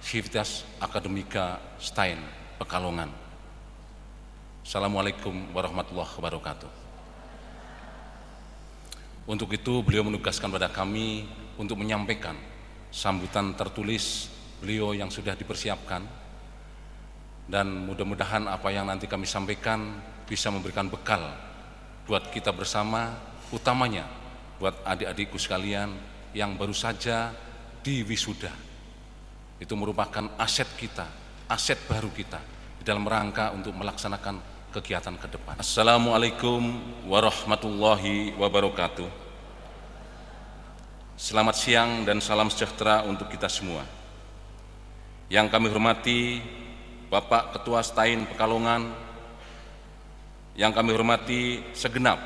Civitas Akademika STAIN Pekalongan. Assalamualaikum warahmatullahi wabarakatuh. Untuk itu beliau menugaskan pada kami untuk menyampaikan sambutan tertulis beliau yang sudah dipersiapkan, dan mudah-mudahan apa yang nanti kami sampaikan bisa memberikan bekal buat kita bersama, utamanya buat adik-adikku sekalian yang baru saja diwisuda. Itu merupakan aset kita, aset baru kita di dalam rangka untuk melaksanakan kegiatan ke depan. Assalamualaikum warahmatullahi wabarakatuh. Selamat siang dan salam sejahtera untuk kita semua. Yang kami hormati Bapak Ketua STAIN Pekalongan, yang kami hormati segenap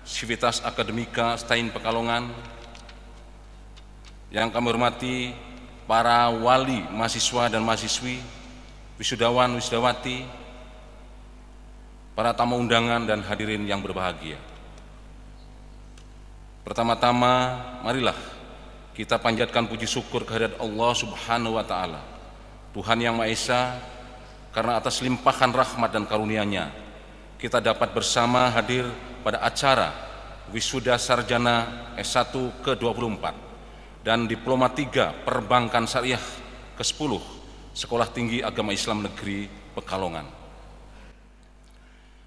Civitas Akademika STAIN Pekalongan, yang kami hormati para wali mahasiswa dan mahasiswi, wisudawan, wisudawati, para tamu undangan dan hadirin yang berbahagia. Pertama-tama, marilah kita panjatkan puji syukur kehadirat Allah Subhanahu wa Ta'ala, Tuhan yang Maha Esa, karena atas limpahan rahmat dan karunia-Nya kita dapat bersama hadir pada acara Wisuda Sarjana S1 ke-24 dan Diploma 3 Perbankan Syariah ke-10 Sekolah Tinggi Agama Islam Negeri Pekalongan.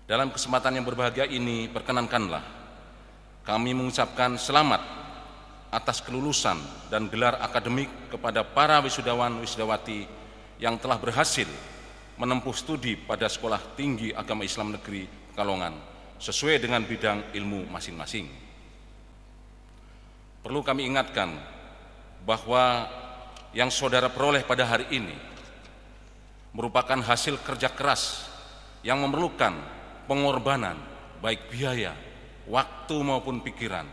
Dalam kesempatan yang berbahagia ini, perkenankanlah kami mengucapkan selamat atas kelulusan dan gelar akademik kepada para wisudawan wisudawati yang telah berhasil menempuh studi pada Sekolah Tinggi Agama Islam Negeri Pekalongan sesuai dengan bidang ilmu masing-masing. Perlu kami ingatkan bahwa yang saudara peroleh pada hari ini merupakan hasil kerja keras yang memerlukan pengorbanan baik biaya, waktu maupun pikiran.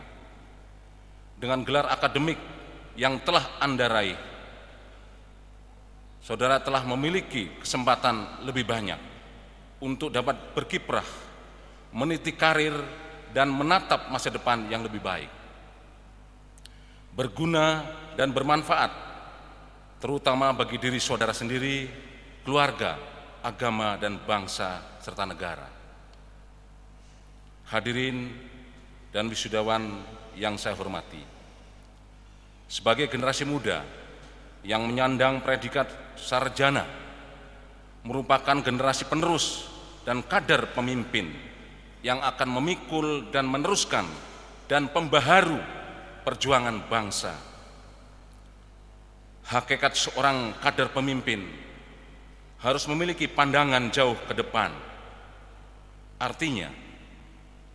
Dengan gelar akademik yang telah Anda raih, saudara telah memiliki kesempatan lebih banyak untuk dapat berkiprah, meniti karir, dan menatap masa depan yang lebih baik, berguna dan bermanfaat, terutama bagi diri saudara sendiri, keluarga, agama, dan bangsa, serta negara. Hadirin dan wisudawan yang saya hormati, sebagai generasi muda yang menyandang predikat sarjana, merupakan generasi penerus dan kader pemimpin yang akan memikul dan meneruskan dan pembaharu perjuangan bangsa. Hakikat seorang kader pemimpin harus memiliki pandangan jauh ke depan. Artinya,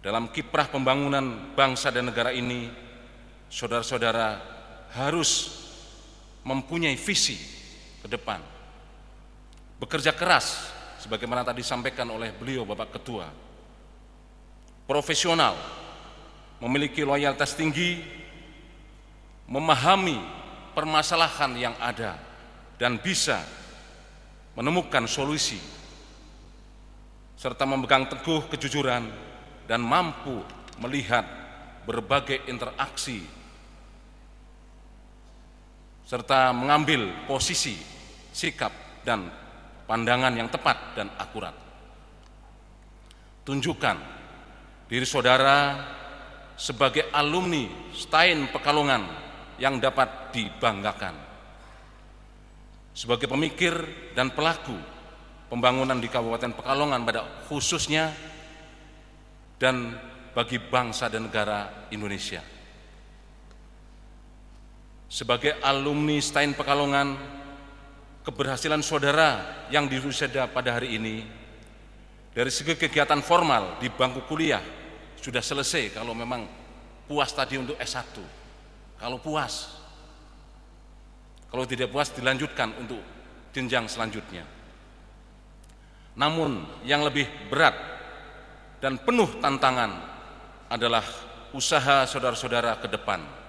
dalam kiprah pembangunan bangsa dan negara ini, saudara-saudara harus mempunyai visi ke depan. Bekerja keras, sebagaimana tadi disampaikan oleh beliau Bapak Ketua. Profesional, memiliki loyalitas tinggi, memahami permasalahan yang ada, dan bisa menemukan solusi, serta memegang teguh kejujuran dan mampu melihat berbagai interaksi serta mengambil posisi, sikap, dan pandangan yang tepat dan akurat. Tunjukkan diri saudara sebagai alumni STAIN Pekalongan yang dapat dibanggakan. Sebagai pemikir dan pelaku pembangunan di Kabupaten Pekalongan pada khususnya dan bagi bangsa dan negara Indonesia. Sebagai alumni STAIN Pekalongan, keberhasilan saudara yang diwisuda pada hari ini dari segi kegiatan formal di bangku kuliah sudah selesai kalau memang puas tadi untuk S1. Kalau puas, kalau tidak puas dilanjutkan untuk jenjang selanjutnya. Namun yang lebih berat dan penuh tantangan adalah usaha saudara-saudara ke depan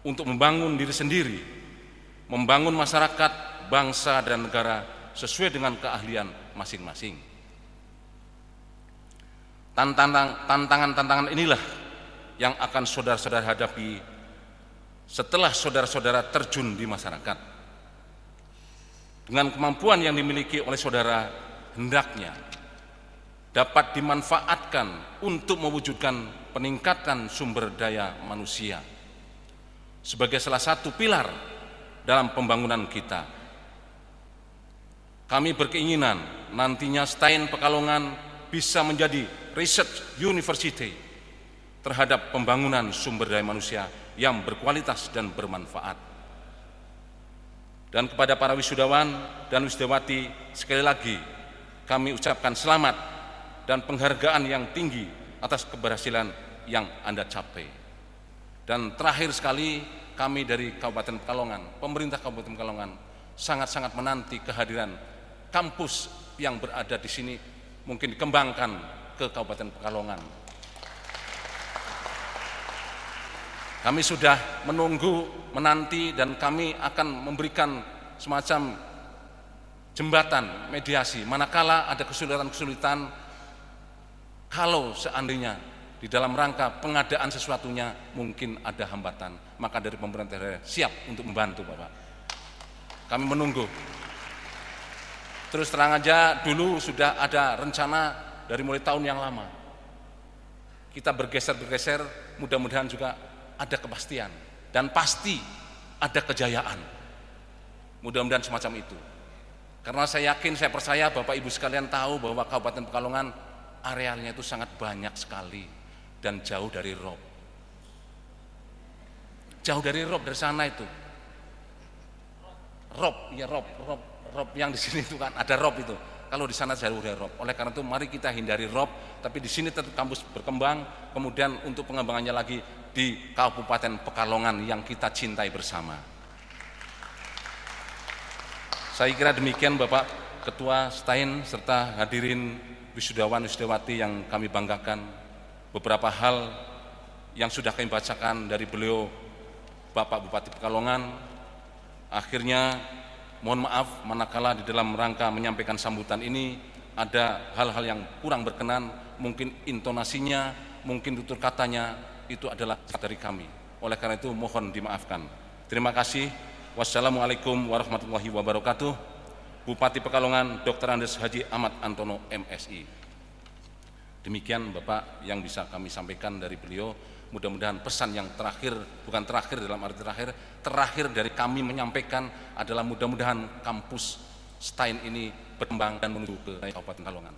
untuk membangun diri sendiri, membangun masyarakat, bangsa, dan negara sesuai dengan keahlian masing-masing. Tantangan-tantangan inilah yang akan saudara-saudara hadapi setelah saudara-saudara terjun di masyarakat. Dengan kemampuan yang dimiliki oleh saudara, hendaknya dapat dimanfaatkan untuk mewujudkan peningkatan sumber daya manusia sebagai salah satu pilar dalam pembangunan kita. Kami berkeinginan nantinya STAIN Pekalongan bisa menjadi research university terhadap pembangunan sumber daya manusia yang berkualitas dan bermanfaat. Dan kepada para wisudawan dan wisudawati, sekali lagi kami ucapkan selamat dan penghargaan yang tinggi atas keberhasilan yang Anda capai. Dan terakhir sekali, kami dari Kabupaten Pekalongan, pemerintah Kabupaten Pekalongan sangat-sangat menanti kehadiran kampus yang berada di sini, mungkin dikembangkan ke Kabupaten Pekalongan. Kami sudah menunggu, menanti, dan kami akan memberikan semacam jembatan mediasi manakala ada kesulitan-kesulitan, kalau seandainya di dalam rangka pengadaan sesuatunya mungkin ada hambatan, maka dari pemerintah daerah siap untuk membantu Bapak. Kami menunggu. Terus terang aja, dulu sudah ada rencana dari mulai tahun yang lama. Kita bergeser-bergeser, mudah-mudahan juga ada kepastian dan pasti ada kejayaan. Mudah-mudahan semacam itu. Karena saya yakin, saya percaya Bapak Ibu sekalian tahu bahwa Kabupaten Pekalongan arealnya itu sangat banyak sekali dan jauh dari ROP. Jauh dari ROP, dari sana itu. ROP, ya ROP yang di sini itu kan ada ROP itu. Kalau di sana jauh dari ROP. Oleh karena itu mari kita hindari ROP, tapi di sini tetap kampus berkembang, kemudian untuk pengembangannya lagi di Kabupaten Pekalongan yang kita cintai bersama. Saya kira demikian Bapak Ketua STAIN serta hadirin wisudawan wisudawati yang kami banggakan. Beberapa hal yang sudah kami bacakan dari beliau Bapak Bupati Pekalongan. Akhirnya mohon maaf manakala di dalam rangka menyampaikan sambutan ini ada hal-hal yang kurang berkenan, mungkin intonasinya, mungkin tutur katanya itu adalah dari kami. Oleh karena itu mohon dimaafkan. Terima kasih. Wassalamualaikum warahmatullahi wabarakatuh. Bupati Pekalongan Dr. Andes Haji Ahmad Antono MSI. Demikian Bapak yang bisa kami sampaikan dari beliau. Mudah-mudahan pesan yang terakhir, bukan terakhir dalam arti terakhir dari kami menyampaikan adalah mudah-mudahan kampus STAIN ini berkembang dan menuju ke Kabupaten Pekalongan.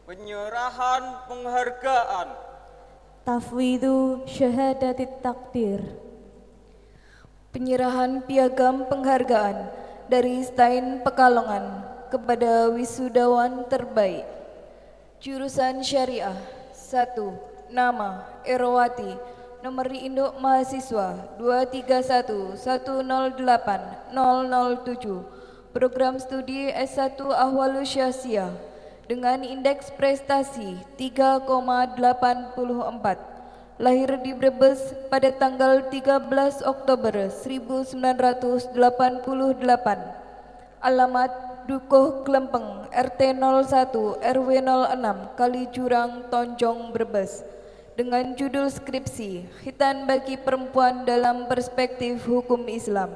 Penyerahan penghargaan. Tafwidhu syahadatit takdir. Penyerahan piagam penghargaan dari STAIN Pekalongan kepada wisudawan terbaik. Jurusan Syariah 1. Nama Erowati, nomor induk mahasiswa 231108007, program studi S1 Ahwalus Syasiah dengan indeks prestasi 3,84. Lahir di Brebes pada tanggal 13 Oktober 1988. Alamat Dukuh Klempeng, RT 01 RW 06 Kalijurang, Tonjong, Brebes. Dengan judul skripsi Khitan bagi Perempuan dalam Perspektif Hukum Islam.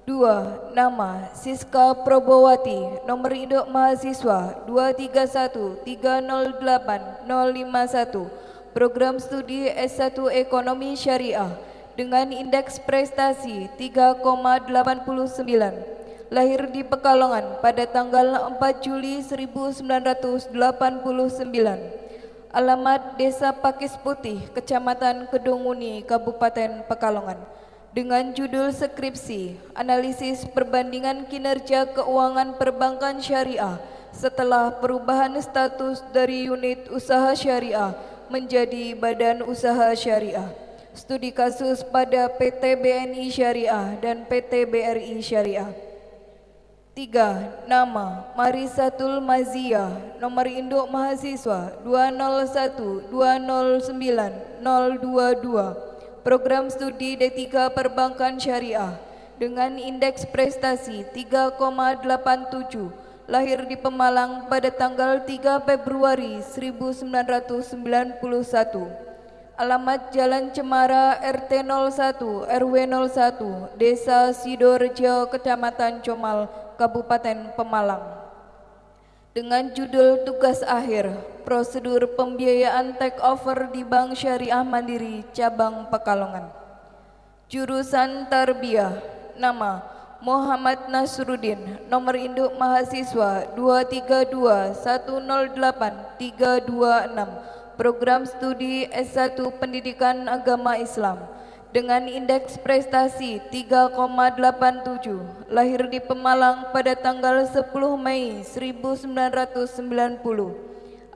2. Nama Siska Probowati, nomor induk mahasiswa 231308051, program studi S1 Ekonomi Syariah dengan indeks prestasi 3,89. Lahir di Pekalongan pada tanggal 4 Juli 1989. Alamat Desa Pakis Putih, Kecamatan Kedunguni, Kabupaten Pekalongan. Dengan judul skripsi Analisis Perbandingan Kinerja Keuangan Perbankan Syariah setelah perubahan status dari unit usaha syariah menjadi badan usaha syariah. Studi kasus pada PT BNI Syariah dan PT BRI Syariah. 3. Nama Marisatul Mazia, nomor induk mahasiswa 201209022, program studi D3 Perbankan Syariah dengan indeks prestasi 3,87. Lahir di Pemalang pada tanggal 3 Februari 1991. Alamat Jalan Cemara RT 01 RW 01 Desa Sidorejo, Kecamatan Comal, Kabupaten Pemalang. Dengan judul tugas akhir prosedur pembiayaan take over di Bank Syariah Mandiri Cabang Pekalongan. Jurusan Tarbiyah. Nama Muhammad Nasruddin, nomor induk mahasiswa 232108326, program studi S1 Pendidikan Agama Islam dengan indeks prestasi 3,87. Lahir di Pemalang pada tanggal 10 Mei 1990.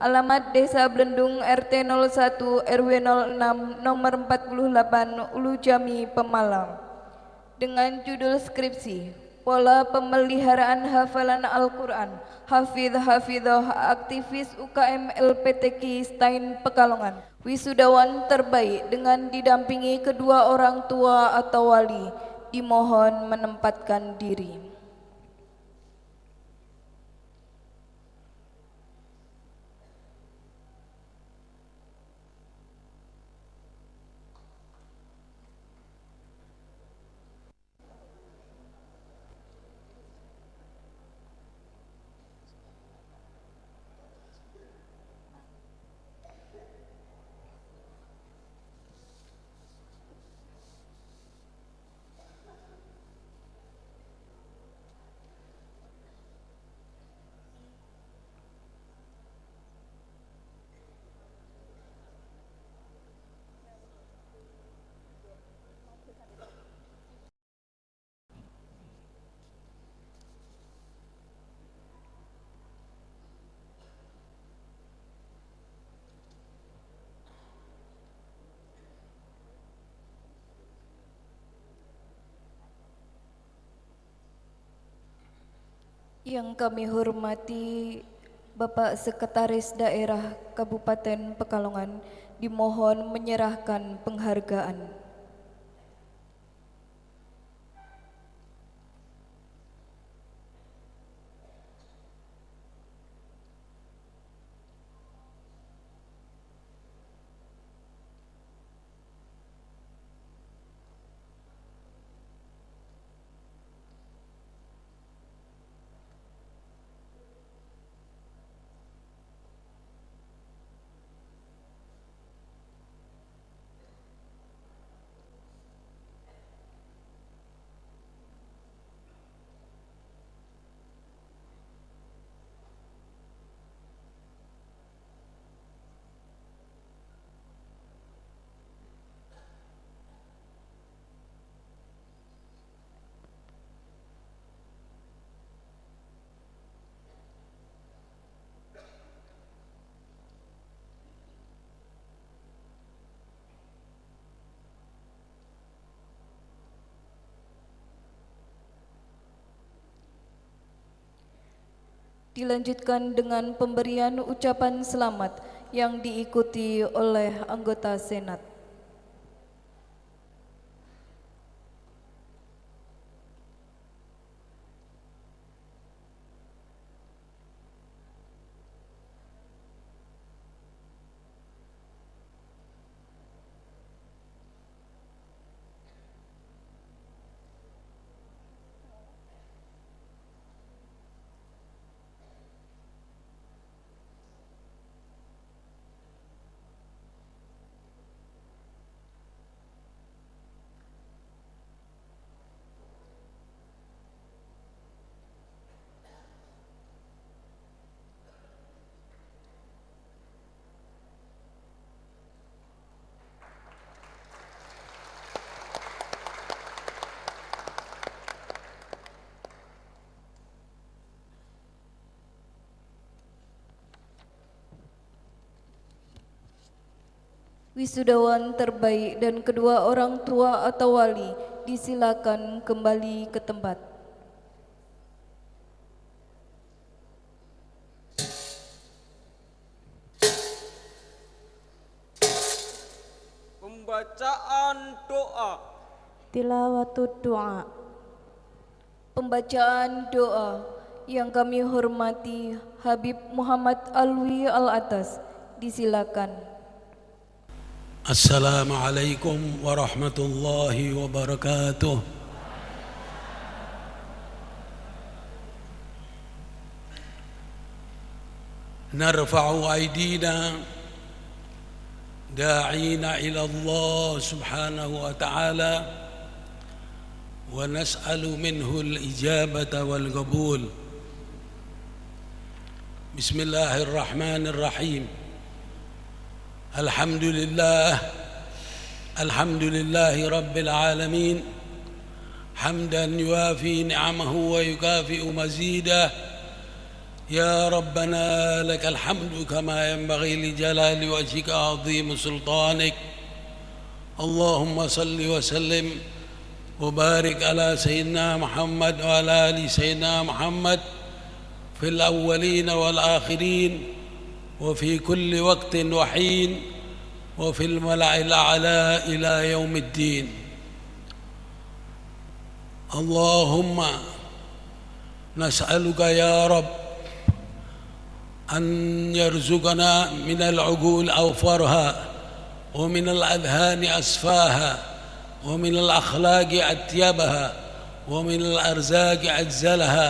Alamat Desa Blendung RT 01 RW 06 nomor 48 Ulu Jami, Pemalang. Dengan judul skripsi Pola Pemeliharaan Hafalan Al-Quran Hafidh-Hafidhoh Aktivis UKM LPTQ STAIN Pekalongan. Wisudawan terbaik dengan didampingi kedua orang tua atau wali dimohon menempatkan diri. Yang kami hormati Bapak Sekretaris Daerah Kabupaten Pekalongan dimohon menyerahkan penghargaan. Dilanjutkan dengan pemberian ucapan selamat yang diikuti oleh anggota Senat. Wisudawan terbaik dan kedua orang tua atau wali disilakan kembali ke tempat. Pembacaan doa. Tilawatud doa. Pembacaan doa yang kami hormati Habib Muhammad Alwi Al-Atas disilakan. Assalamualaikum warahmatullahi wabarakatuh. Narfa'u aydina da'ina ila Allah subhanahu wa ta'ala wa nas'alu minhu al-ijabata wal qabul. Bismillahirrahmanirrahim. الحمد لله رب العالمين حمدا يوافي نعمه ويكافئ مزيده يا ربنا لك الحمد كما ينبغي لجلال وجهك عظيم سلطانك اللهم صل وسلم وبارك على سيدنا محمد وعلى آل سيدنا محمد في الأولين والآخرين وفي كل وقت وحين وفي الملأ الأعلى إلى يوم الدين اللهم نسألك يا رب أن يرزقنا من العقول أوفرها ومن الأذهان أصفاها ومن الأخلاق أطيبها ومن الأرزاق أجزلها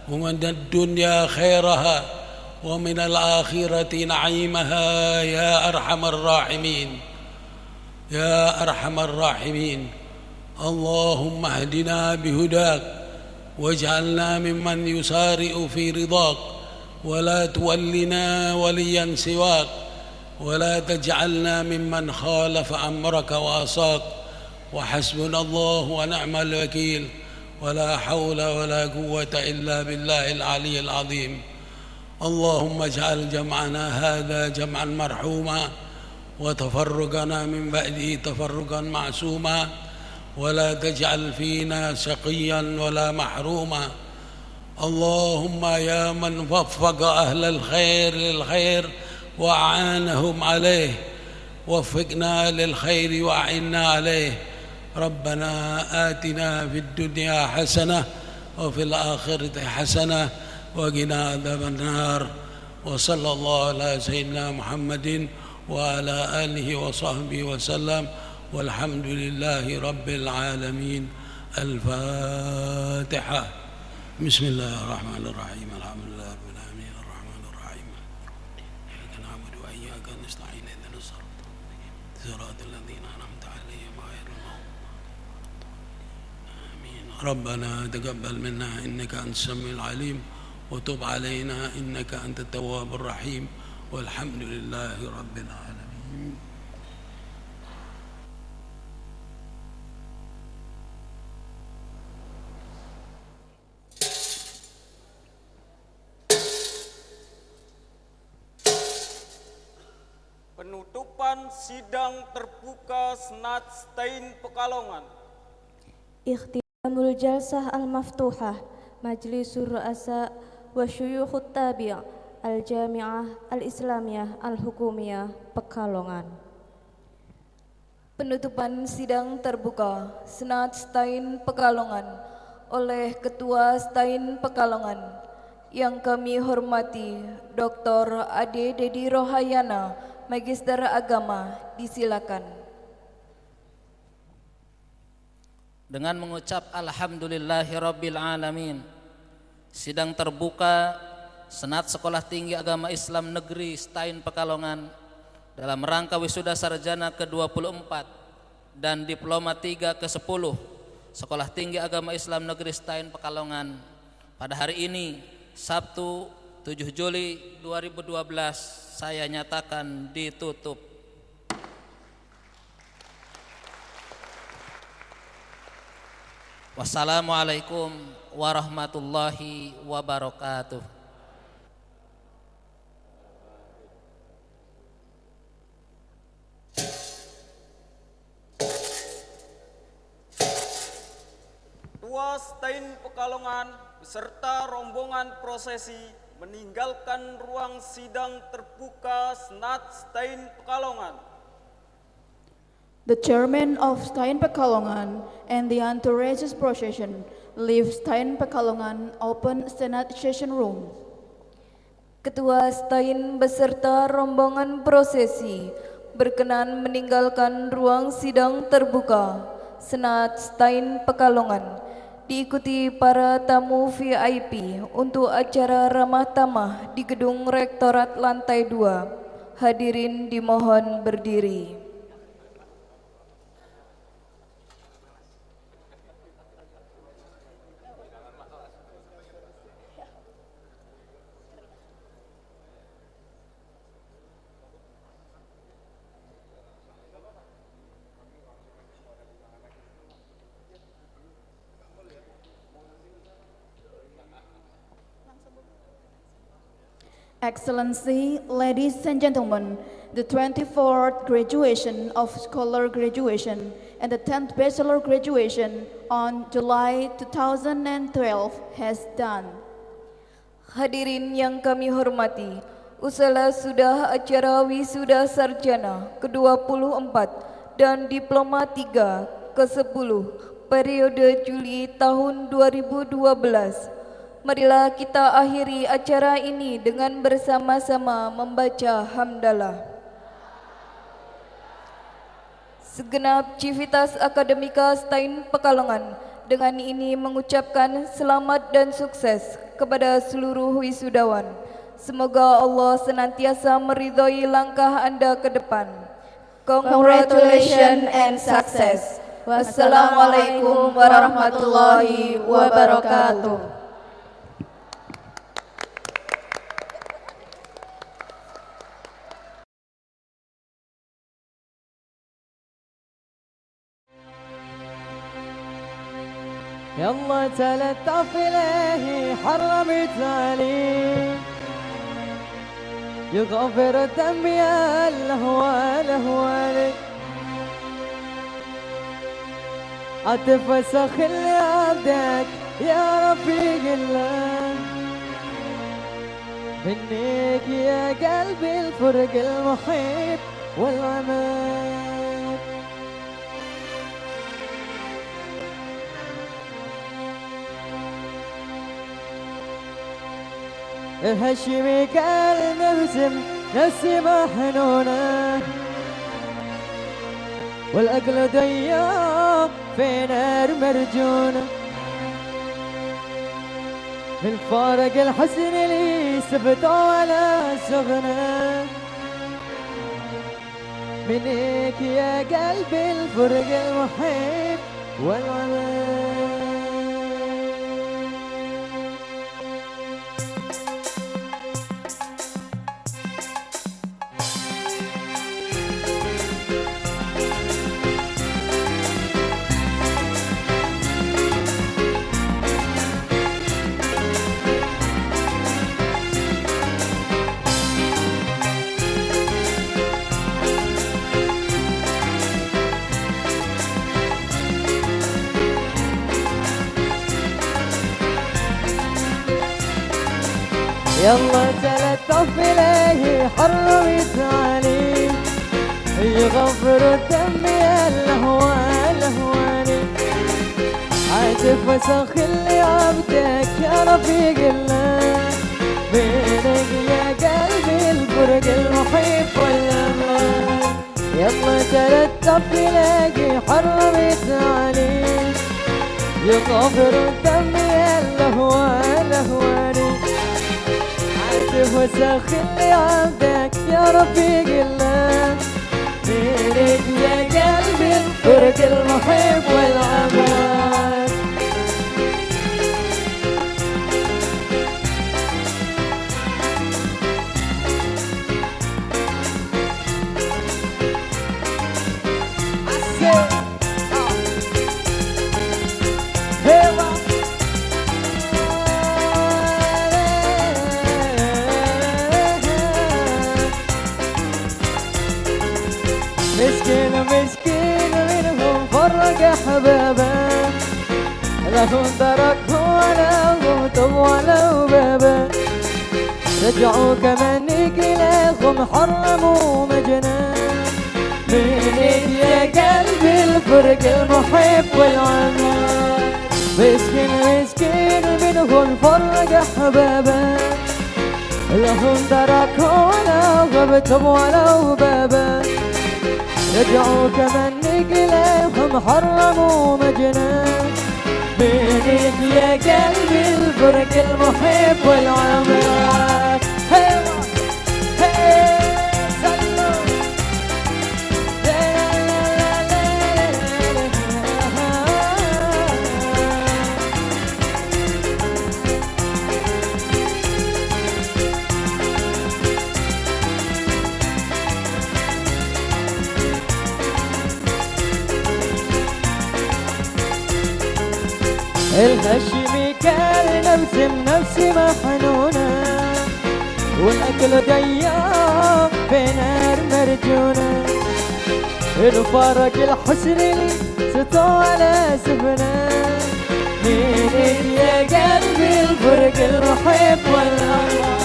ومن الدنيا خيرها ومن الآخرة نعيمها يا أرحم الراحمين يا أرحم الراحمين اللهم اهدنا بهداك واجعلنا ممن يسارع في رضاك ولا تولنا وليا سواك ولا تجعلنا ممن خالف أمرك وعصاك وحسبنا الله ونعم الوكيل ولا حول ولا قوة إلا بالله العلي العظيم اللهم اجعل جمعنا هذا جمعا مرحوما وتفرقنا من بعده تفرقا معصوما ولا تجعل فينا شقيا ولا محروما اللهم يا من وفق أهل الخير للخير وأعانهم عليه وفقنا للخير وأعنا عليه ربنا آتنا في الدنيا حسنة وفي الآخرة حسنة وقنا عذاب النار وصلى الله على سيدنا محمد وعلى آله وصحبه وسلم والحمد لله رب العالمين الفاتحة بسم الله الرحمن الرحيم الحمد لله رب العالمين الرحمن الرحيم إياك نعبد وإياك نستعين اهدنا صراط الذين أنعمت عليهم غير المغضوب آمين ربنا تقبل منا إنك أنت السميع العليم وتب علينا إنك أنت التواب الرحيم والحمد لله رب العالمين. Penutupan sidang terbuka Senat Stain Pekalongan. Ikhtiamul jalsah al-maftuhah Majlisur Ru'asa وشيوخ التابع الجامعة الإسلامية الحكومية Pekalongan. Penutupan sidang terbuka Senat Stain Pekalongan oleh Ketua Stain Pekalongan yang kami hormati Dr. Ade Dedi Rohayana, Magister Agama, disilakan. Dengan mengucap Alhamdulillahirabbil alamin, sidang terbuka Senat Sekolah Tinggi Agama Islam Negeri Stain Pekalongan dalam rangka wisuda sarjana ke-24 dan diploma 3 ke-10 Sekolah Tinggi Agama Islam Negeri Stain Pekalongan pada hari ini Sabtu 7 Juli 2012 saya nyatakan ditutup. Wassalamualaikum warahmatullahi wabarakatuh. Ketua Stain Pekalongan beserta rombongan prosesi meninggalkan ruang sidang terbuka Senat Stain Pekalongan. The chairman of Stain Pekalongan and the entourage's procession leave Stain Pekalongan open Senate session room. Ketua Stain beserta rombongan prosesi berkenan meninggalkan ruang sidang terbuka Senat Stain Pekalongan, diikuti para tamu VIP untuk acara ramah tamah di gedung Rektorat lantai 2. Hadirin dimohon berdiri. Excellency, ladies and gentlemen, the 24th graduation of Scholar Graduation and the 10th Bachelor Graduation on July 2012 has done. Hadirin yang kami hormati, usai sudah acara wisuda sarjana ke-24 dan diploma 3 ke-10 periode Juli tahun 2012. Marilah kita akhiri acara ini dengan bersama-sama membaca hamdalah. Segenap civitas akademika Stain Pekalongan dengan ini mengucapkan selamat dan sukses kepada seluruh wisudawan. Semoga Allah senantiasa meridhoi langkah Anda ke depan. Congratulations and success. Wassalamualaikum warahmatullahi wabarakatuh. يلا تلطف إليه حرمت عليه يغفر الذنب يا الهوال أتفسخ اللي عبدك يا رفيق الله منك يا قلبي الفرق المحيط والعمال الهشمي قال نفسي محنونة والأقل ضيق في نار مرجونة من فارق الحسن اللي سبته على سغنة منك يا قلبي الفرق المحيط والعمل يلا تلطف إليه حرمت عليه يغفر الذنب يا الهواني عاتف وسخ اللي عبدك يا رفيق الله بينك يا قلبي الفرق المحيط والأمان يلا تلطف إليه حرمت عليه يغفر الذنب يا الهواني عاتف وسخ اللي عبدك يا رفيق الله بينك يا قلبي الفرق المحب والأمان مسكين منهم فرق أحبابه لهم تركه ولا غوتهم ولا بابه رجعوا كمان إليهم حرموا مجنان منك يا قلبي الفرق المحب والعمان مسكين منهم فرق أحبابه لهم تركه ولا غوتهم ولا بابه رجعوا كمان إليهم حرموا مجنان بينك يا قلبي الفرق المحب والعمان الهشمي كان نفسي محنونة والأكل ضياع في نار مرجونة الفرق الحسن اللي ستو على سفنة منك يا قلبي الفرق المحب والأمان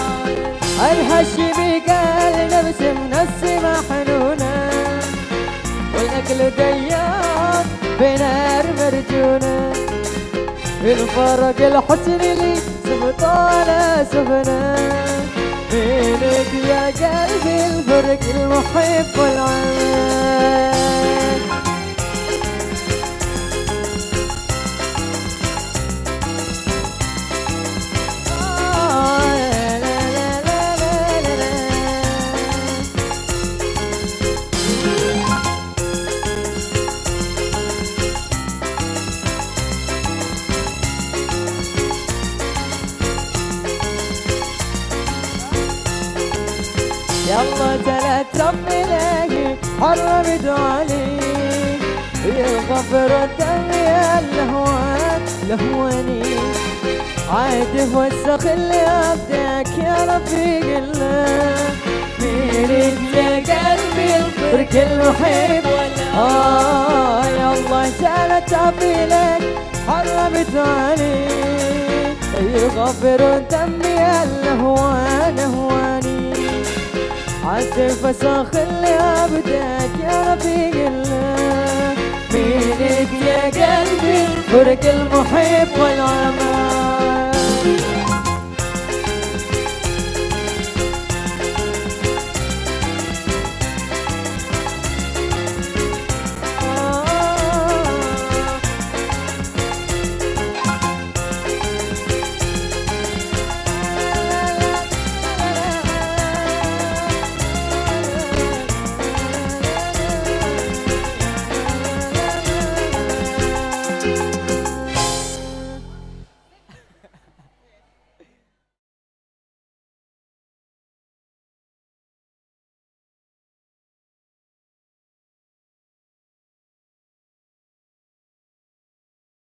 الهشمي قال نفسي محنونة والأكل ضياع في نار مرجونة الفرق الحسن اللي سبط على سفنة منك يا قلبي الفرق المحب والعمان يلا تلطف إليه حرمت عليه يغفر الذنب يا الهواني عاتف وسخ اللي عبدك يا رفيق الله منك يا قلبي الفرق المحب يلا تلطف إليه حرمت عليه يغفر الذنب يا الهواني عاتف وسخ اللي عبدك يا رفيق الله منك يا قلبي الفرق المحب والعمان